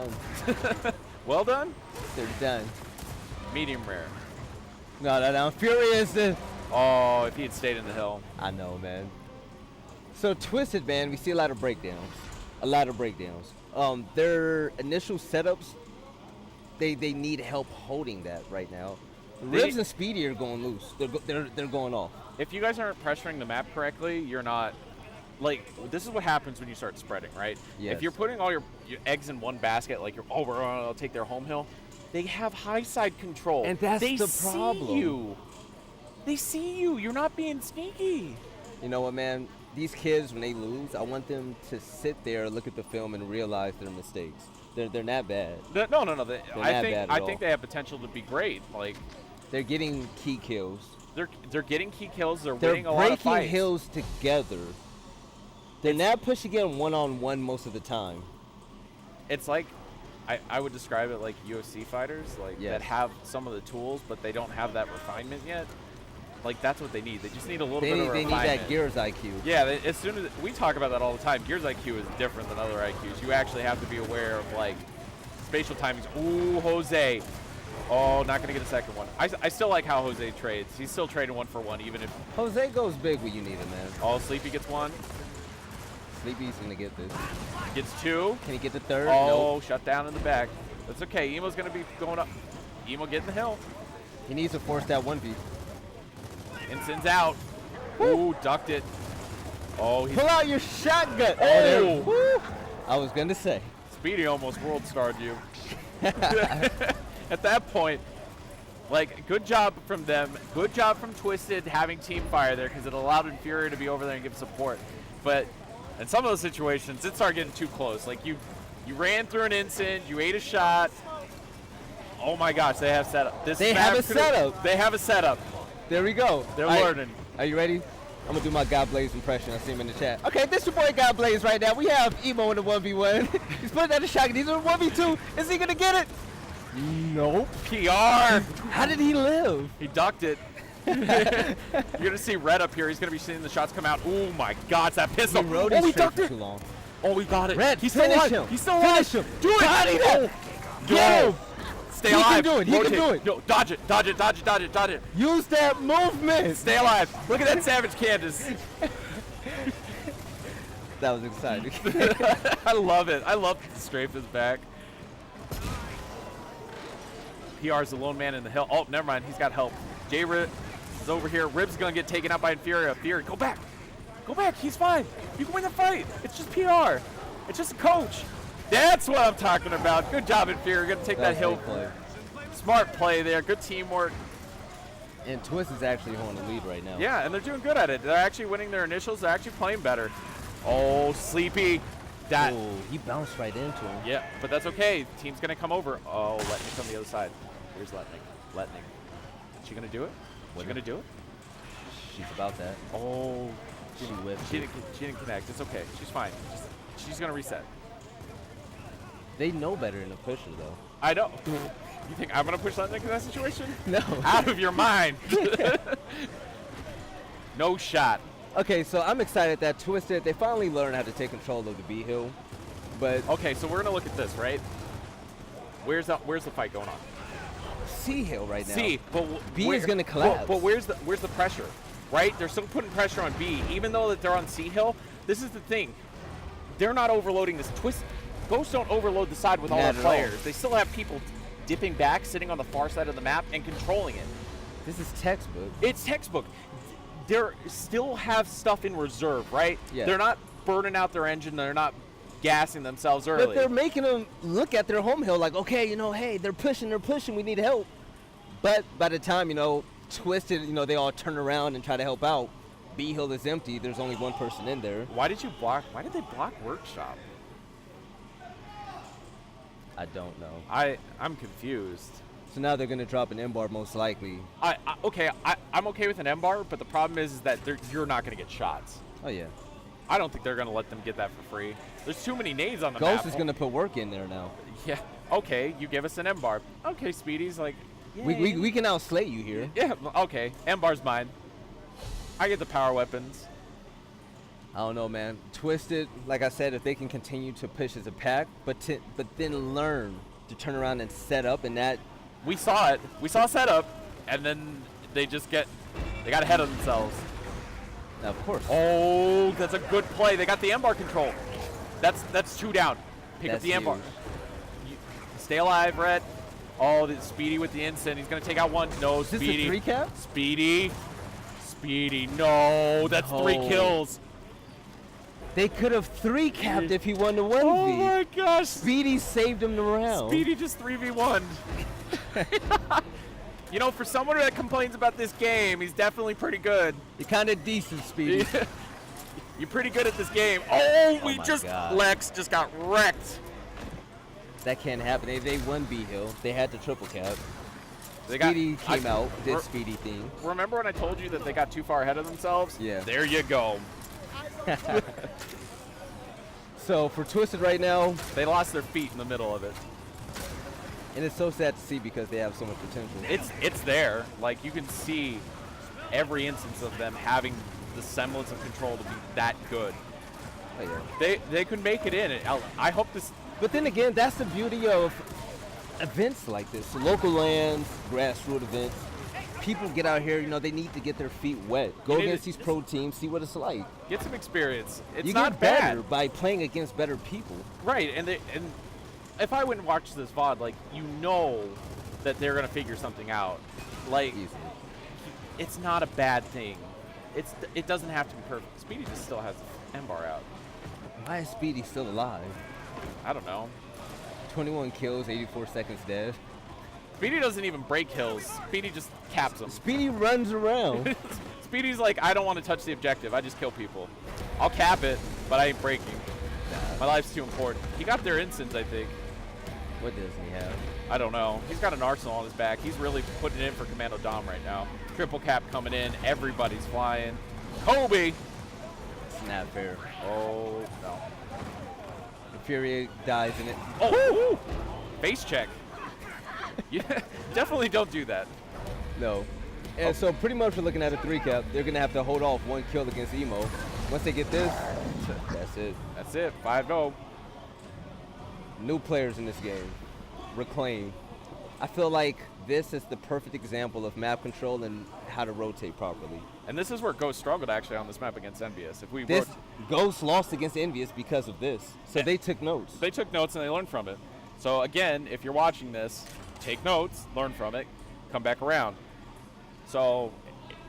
done. Well done. They're done. Medium rare. No, I'm furious. Oh, if he had stayed in the hill. I know, man. So Twisted, man, we see a lot of breakdowns. Their initial setups, they need help holding that right now. Ribs and Speedy are going loose. They're going off. If you guys aren't pressuring the map correctly, you're not. Like, this is what happens when you start spreading, right? Yes. If you're putting all your eggs in one basket, like we're gonna take their home hill, they have high side control. And that's they the see problem. you. They see you. You're not being sneaky. You know what, man? These kids, when they lose, I want them to sit there, look at the film, and realize their mistakes. They're not bad. No. I all. think they have potential to be great. Like, They're getting key kills. they're getting key kills. They're They're winning a lot of breaking fights. hills together. They're not pushing it one-on-one most of the time. It's like, I would describe it like UFC fighters, like Yes. that have some of the tools, but they don't have that refinement yet. Like, that's what they need. They just need a little bit of They need refinement. that Gears IQ. Yeah, as soon as we talk about that all the time, Gears IQ is different than other IQs. You actually have to be aware of like spatial timings. Ooh, Jose. Oh, not gonna get a second one. I still like how Jose trades. He's still trading 1-for-1, even if. Jose goes big when you need him, man. Oh, Sleepy gets one, Sleepy's gonna get this. gets two. Can he get the third? Oh, Nope. shut down in the back. That's okay. Emo's gonna be going up. Emo getting the hill. He needs to force that 1v. Insins out. Ooh, ducked it. Oh, he's Pull out your shotgun. Oh. there- woo. I was gonna say. Speedy almost world starred you. At that point, like, good job from them. Good job from Twisted having team fire there because it allowed Infuriator to be over there and give support. But in some of those situations, it started getting too close. Like, you ran through an instant, you ate a shot. Oh my gosh, they have setup. They have a setup. They have a setup. There we go. They're All right, learning. Are you ready? I'm gonna do my God Blaze impression. I see him in the chat. Okay, this your boy God Blaze right now. We have Emo in the 1v1. He's putting out a shotgun. He's in the 1v2. Is he gonna get it? Nope. PR. How did he live? He ducked it. You're gonna see Red up here. He's gonna be seeing the shots come out. Oh my God, it's that pistol. He rode Oh, his he straight ducked for it. too long. Oh, he got it. Red, He's still finish alive. him. He's still alive. Finish him. Do it. Got him. Oh. Get him. Stay He can alive. do it. He can Rotate. do it. No, dodge it. Dodge it. Dodge it. Dodge it. Dodge it. Use that movement. Stay alive. Look at that Savage Candace. That was exciting. I love it. I love that the strafe is back. PR's the lone man in the hill. Oh, never mind. He's got help. J-Rib is over here. Rib's going to get taken out by Infuriator. Fury, go back. Go back. He's fine. You can win the fight. It's just PR. It's just a coach. That's what I'm talking about. Good job, Infuriator. Going to take that hill. Great play. Smart play there. Good teamwork. And Twist is actually on the lead right now. Yeah, and they're doing good at it. They're actually winning their initials. They're actually playing better. Oh, Sleepy. That. Oh, he bounced right into him. Yeah, but that's okay. Team's going to come over. Oh, Letnick on the other side. Here's Letnick. Letnick. Is she going to do it? Is she going to do it? She's about that. Oh. She whipped. She didn't connect. It's okay. She's fine. She's going to reset. They know better than to push her, though. I know. You think I'm going to push Letnick in that situation? No. Out of your mind. No shot. Okay, so I'm excited that Twisted, they finally learned how to take control of the B hill. But Okay, so we're going to look at this, right? Where's the fight going on? C hill right now. C, but B is gonna collapse. But where's the pressure, right? They're still putting pressure on B, even though that they're on C hill. This is the thing. They're not overloading this twist. Ghosts don't overload the side with all Not their at all. players. They still have people dipping back, sitting on the far side of the map, and controlling it. This is textbook. It's textbook. They still have stuff in reserve, right? Yeah. They're not burning out their engine. They're not gassing themselves early. But they're making them look at their home hill like, okay, hey, they're pushing, we need help. But by the time, Twisted, they all turn around and try to help out, B hill is empty. There's only one person in there. Why did they block Workshop? I don't know. I'm confused. So now they're going to drop an M-bar most likely. I'm okay with an M-bar, but the problem is that you're not going to get shots. Oh, yeah. I don't think they're going to let them get that for free. There's too many nades on the map. Ghost is going to put work in there now. Yeah. Okay, you give us an M-bar. Okay, Speedy's like, yay. We can outslay you here. Yeah, okay. M-bar's mine. I get the power weapons. I don't know, man. Twisted, like I said, if they can continue to push as a pack, but then learn to turn around and set up, and that We saw it. We saw setup, and then they got ahead of themselves. of course. Oh, that's a good play. They got the M-bar control. That's 2 down. Pick up That's the M-bar. huge. Stay alive, Rhett. Oh, the Speedy with the instant. He's going to take out one. No, Is this a Speedy. 3 cap? Speedy. Speedy. No, that's 3 No. kills. They could have 3 capped if he won the 1v. Oh my gosh. Speedy saved him the round. Speedy just 3v1. You know, for someone that complains about this game, he's definitely pretty good. You're kind of decent, Speedy. You're pretty good at this game. Oh, Oh my God. Lex just got wrecked. That can't happen. They won B Hill. They had the triple cap. They got- Speedy came out, did Re- Speedy thing. Remember when I told you that they got too far ahead of themselves? Yeah. There you go. So for Twisted right now, They lost their feet in the middle of it. and it's so sad to see because they have so much potential. It's there. Like, you can see every instance of them having the semblance of control to be that good. Oh, yeah. They could make it in. I hope this. But then again, that's the beauty of events like this. So local lands, grassroots events. People get out here, they need to get their feet wet. Go You need against to- these pro teams, see what it's like. Get some experience. It's You not get better bad. by playing against better people. Right, and if I went and watched this VOD, like, you know that they're going to figure something out. Like, Easily. it's not a bad thing. It doesn't have to be perfect. Speedy just still has the M-bar out. Why is Speedy still alive? I don't know. 21 kills, 84 seconds dead. Speedy doesn't even break hills. Speedy just caps them. Speedy runs around. Speedy's like, I don't want to touch the objective. I just kill people. I'll cap it, but I ain't breaking. My life's too important. He got their instance, I think. What does he have? I don't know. He's got an arsenal on his back. He's really putting it in for Commando Dom right now. Triple cap coming in. Everybody's flying. Kobe! It's not fair. Oh, no. Fury dies in it. Oh, face check. Yeah, definitely don't do that. No. And so pretty much we're looking at a 3 cap. They're going to have to hold off 1 kill against Emo. Once they get this, that's it. That's it. 5-0. New players in this game. Reclaim. I feel like this is the perfect example of map control and how to rotate properly. And this is where Ghost struggled actually on this map against Envious. If we This wrote, Ghost lost against Envious because of this. So Yeah. they took notes. they took notes and they learned from it. So again, if you're watching this, take notes, learn from it, come back around. So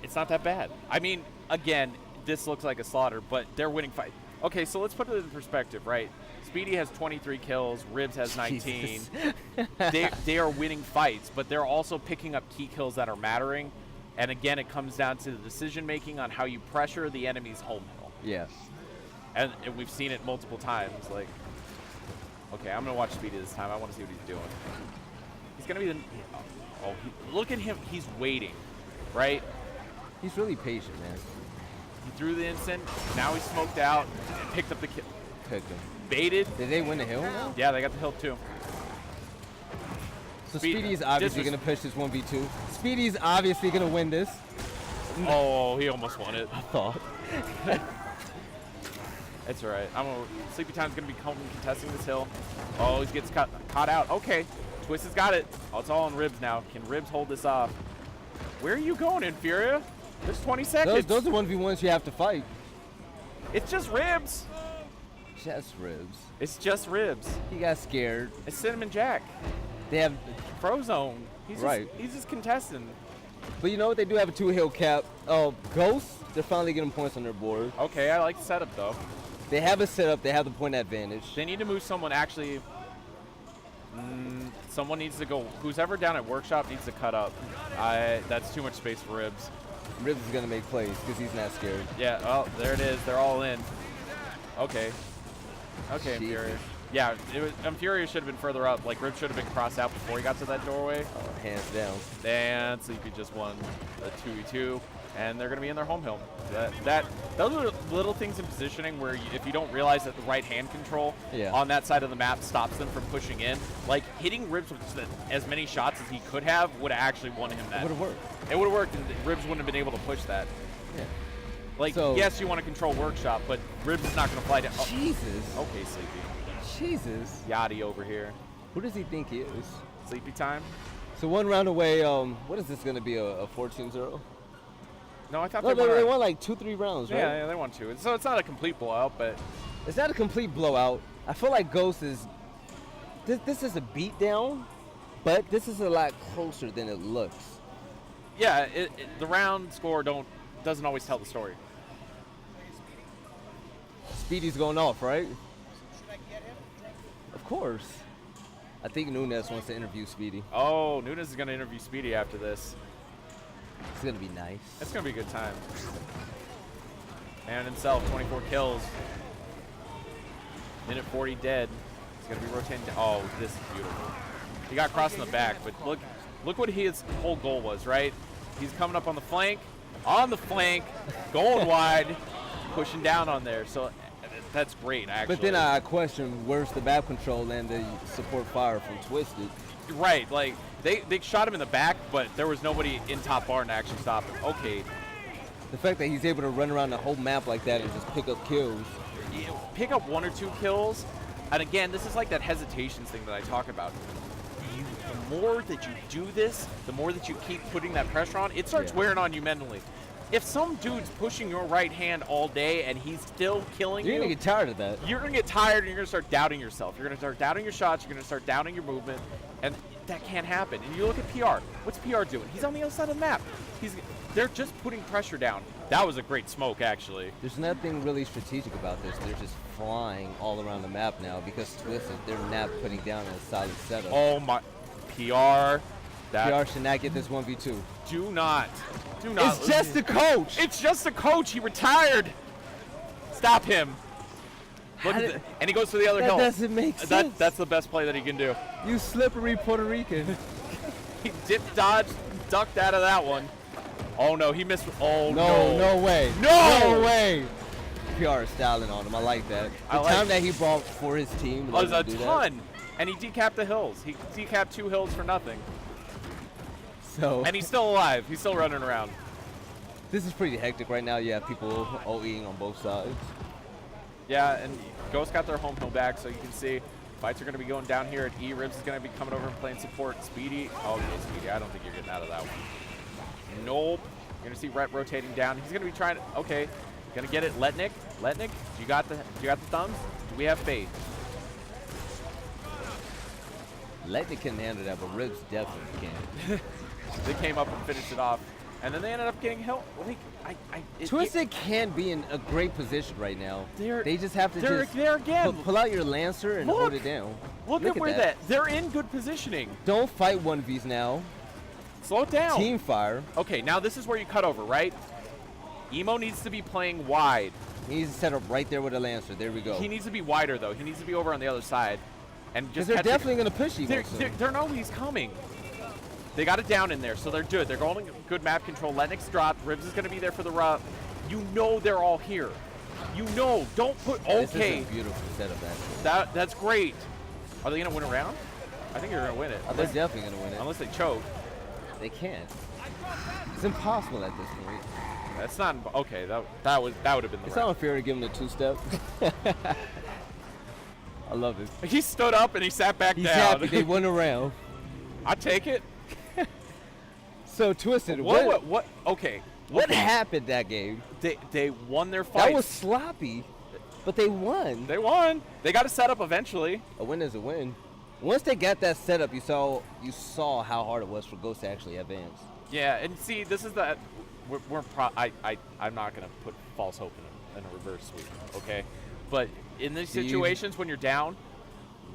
it's not that bad. I mean, again, this looks like a slaughter, but they're winning fight. Okay, so let's put it in perspective, right? Speedy has 23 kills, Ribs has 19. Jesus. they are winning fights, but they're also picking up key kills that are mattering. And again, it comes down to the decision making on how you pressure the enemy's home hill. Yeah. And we've seen it multiple times. Like, okay, I'm gonna watch Speedy this time. I want to see what he's doing. He's gonna be the. Oh, look at him. He's waiting, right? He's really patient, man. He threw the instant. Now he's smoked out and picked up the kill. Picked him. Baited. Did they win the hill now? Yeah, they got the hill too. So Speed- Speedy's obviously disres- going to push this 1v2. Speedy's obviously going to win this. Oh, he almost won it. I thought. It's all right. Sleepy Time's gonna be contesting this hill. Oh, he gets caught out. Okay, Twist has got it. Oh, it's all on Ribs now. Can Ribs hold this off? Where are you going, Infuria? There's 20 seconds. Those are 1v1s you have to fight. It's just Ribs. Just Ribs. It's just Ribs. He got scared. It's Cinnamon Jack. They have, Frozone. Right. He's just contesting. but you know what? They do have a 2-hill cap. Oh, Ghost, they're finally getting points on their board. Okay, I like the setup though. They have a setup. They have the point advantage. They need to move someone actually. Someone needs to go. Who's ever down at Workshop needs to cut up. That's too much space for Ribs. Ribs is going to make plays because he's not scared. Yeah, oh, there it is. They're all in. Okay. Okay, Jesus. Infurious. Yeah, Infurious should have been further up. Like, Ribs should have been crossed out before he got to that doorway. Oh, hands down. And Sleepy just won a 2v2. And they're going to be in their home hill. Those are little things in positioning where if you don't realize that the right hand control Yeah. on that side of the map stops them from pushing in, like hitting Ribs with as many shots as he could have would have actually won him that. It would have worked. It would have worked, and Ribs wouldn't have been able to push that. Yeah. Like, So- yes, you want to control Workshop, but Ribs is not going to fly down. Oh, Jesus. okay, Sleepy. Jesus. Yachty over here. Who does he think he is? Sleepy time? So 1 round away, what is this going to be, a 14-0? No, I thought No, they won. they won like 2-3 rounds, right? Yeah, they won 2. So it's not a complete blowout, but It's not a complete blowout. I feel like Ghost is. This is a beatdown, but this is a lot closer than it looks. yeah, the round score doesn't always tell the story. Speedy's going off, right? Of course. I think Nunes wants to interview Speedy. Oh, Nunes is going to interview Speedy after this. It's going to be nice. It's going to be a good time. Man himself, 24 kills. Minute 40 dead. He's going to be rotating. Oh, this is beautiful. He got crossed in the back, but look what his whole goal was, right? He's coming up on the flank, going wide, pushing down on there. So that's great, actually. But then I question, where's the map control and the support fire from Twisted? Right, like, they shot him in the back, but there was nobody in top barn to actually stop him. Okay, The fact that he's able to run around the whole map like that and just pick up kills. pick up 1 or 2 kills, and again, this is like that hesitations thing that I talk about. The more that you do this, the more that you keep putting that pressure on, it starts Yeah. wearing on you mentally. If some dude's pushing your right hand all day and he's still killing You're you, going to get tired of that. you're going to get tired and you're going to start doubting yourself. You're going to start doubting your shots. You're going to start doubting your movement. And that can't happen. And you look at PR. What's PR doing? He's on the other side of the map. They're just putting pressure down. That was a great smoke, actually. There's nothing really strategic about this. They're just flying all around the map now because Twisted, they're not putting down a solid setup. Oh, my. PR. PR should not get this 1v2. Do not. It's just the coach. It's just the coach. He retired. Stop him. Look How at did- and he goes to the other that hill. doesn't make sense. That's the best play that he can do. You slippery Puerto Rican. He dipped, dodged, ducked out of that one. Oh no, he missed. Oh No, no way. No! No way. PR is styling on him. I like that. The I like- time that he brought for his team. let was a him do that. ton. And he decapped the hills. He decapped 2 hills for nothing. So And he's still alive. He's still running around. this is pretty hectic right now. You have people OEing on both sides. Yeah, and Ghost got their home hill back, so you can see fights are going to be going down here at E. Ribs is going to be coming over and playing support. Speedy. Oh, no, Speedy. I don't think you're getting out of that one. Nope. You're going to see Rhett rotating down. He's going to be trying to. Okay. Going to get it. Letnik. Letnik, you got the thumbs? Do we have faith? Letnik can handle that, but Ribs definitely can. They came up and finished it off. And then they ended up getting help. Like, Twisted can be in a great position right now. They just have to they're just there again. pull out your Lancer and hold Look. it down. Look at where that. They're in good positioning. Don't fight 1Vs now. Slow it down. Team fire. Okay, now this is where you cut over, right? Emo needs to be playing wide. He needs to set up right there with a Lancer. There we go. He needs to be wider, though. He needs to be over on the other side. And Because just they're catch it. definitely going to push Emo soon. They're know he's coming. They got it down in there, so they're good. They're going good map control. Lennox dropped. Ribs is going to be there for the rub. You know they're all here. You know. Don't put. This Okay. is a beautiful setup, actually. That's great. Are they going to win a round? I think they're going to win it. They're definitely going to win it. Unless they choke. They can't. It's impossible at this point. That's not. Okay, that would have been the It's round. not unfair to give him the 2-step. I love it. He stood up and he sat back He's down. happy they won a round. I take it. So Twisted, What? Okay. what Okay. happened that game? They won their fight. That was sloppy, but they won. They won. They got to set up eventually. A win is a win. Once they got that set up, you saw how hard it was for Ghost to actually advance. Yeah, and see, this is the. I'm not gonna put false hope in a reverse sweep, okay? But in these situations when you're down,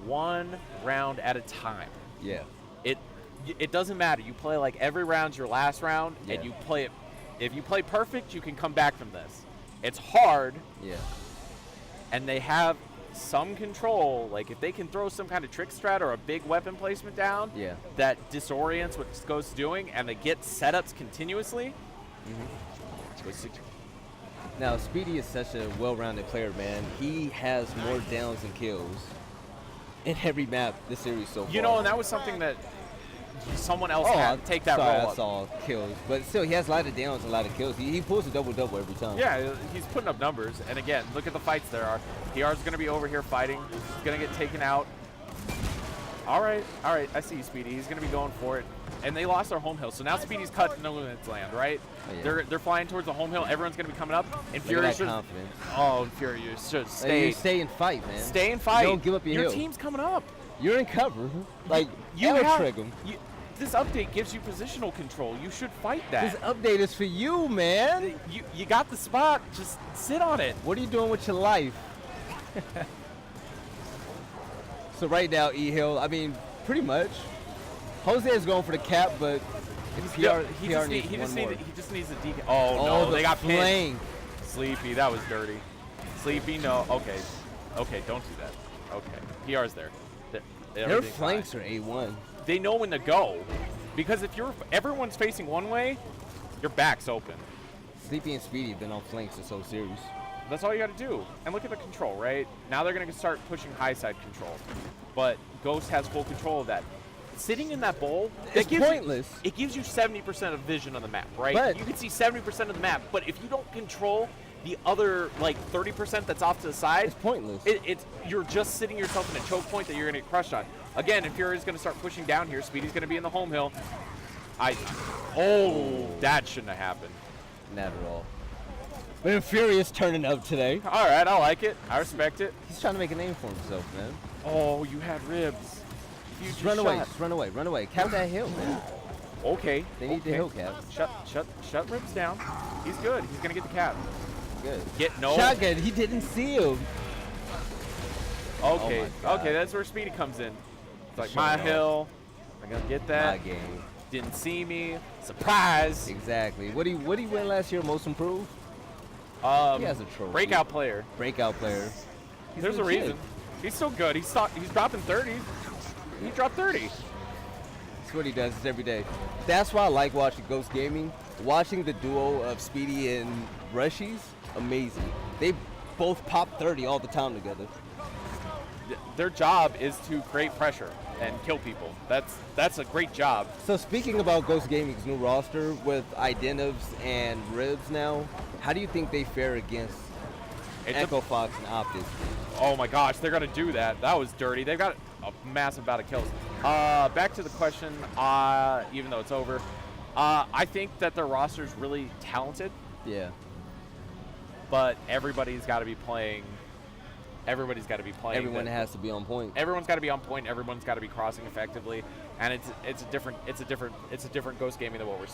1 round at a time. Yeah. It doesn't matter. You play like every round's your last round, Yeah. and you play it. If you play perfect, you can come back from this. It's hard, Yeah. and they have some control. Like if they can throw some kind of trick strat or a big weapon placement down, Yeah. that disorients what Ghost's doing, and they get setups continuously. Now, Speedy is such a well-rounded player, man. He has more downs and kills in every map this series so far. You know, and that was something that someone else I take that sorry, roll I up. saw kills, but still, he has a lot of downs and a lot of kills. He pulls a double-double every time. Yeah, he's putting up numbers. And again, look at the fights there are. PR's going to be over here fighting. He's going to get taken out. All right, I see you, Speedy. He's going to be going for it. And they lost their home hill, so now Speedy's cut no limits land, right? Oh, yeah. They're flying towards the home hill. Everyone's going to be coming up. And Look at Furious that just, confidence. oh, and Furious should Hey, you stay. stay and fight, man. Stay and fight. Don't give up your hill. team's coming up. You're in cover. Like, You you have, trick him. this update gives you positional control. You should fight that. This update is for you, man. You got the spot. Just sit on it. What are you doing with your life? So right now, E-Hill, I mean, pretty much. Jose is going for the cap, but PR, he PR just, needs he one just more. needs the DK. Oh, no, the they got pinned. flank. Sleepy, that was dirty. Sleepy, no. Okay, don't do that. Okay, PR's there. Their Everything's flanks fine. are A1. They know when to go, because if everyone's facing one way, your back's open. Sleepy and Speedy have been on flanks for so serious. That's all you got to do. And look at the control, right? Now they're going to start pushing high side control, but Ghost has full control of that. Sitting in that bowl, It's gives pointless. it gives you 70% of vision on the map, right? But- you can see 70% of the map, but if you don't control the other like 30% that's off to the side, It's pointless. you're just sitting yourself in a choke point that you're going to get crushed on. Again, if Fury's going to start pushing down here, Speedy's going to be in the home hill. That shouldn't have happened. Not at all. But then Fury is turning up today. All right, I like it. I respect it. He's trying to make a name for himself, man. Oh, you had ribs. Huge Just run away, shot. just run away, run away. Cap that hill, man. Okay. They need the okay. hill cap. Shut ribs down. He's good. He's gonna get the cap. Good. No. Shotgun, he didn't see him. Okay. Oh my God. Okay, that's where Speedy comes in. It's like Showing my off. hill. I'm gonna get My that. game. Didn't see me. Surprise. Exactly. What he win last year? Most improved? He has a trophy. Breakout player. Breakout player. He's There's a legit. reason. He's still good. He's dropping 30. He dropped 30. That's what he does every day. That's why I like watching Ghost Gaming. Watching the duo of Speedy and Rushies, amazing. They both pop 30 all the time together. Their job is to create pressure and kill people. That's a great job. So speaking about Ghost Gaming's new roster with Idenivs and Ribs now, how do you think they fare against Echo Fox and Optic? Oh my gosh, they're gonna do that. That was dirty. They've got a massive amount of kills. Back to the question, even though it's over, I think that their roster is really talented, Yeah. but everybody's got to be playing. Everybody's got to be playing. Everyone has to be on point. Everyone's got to be on point. Everyone's got to be crossing effectively, and it's a different Ghost Gaming than what we're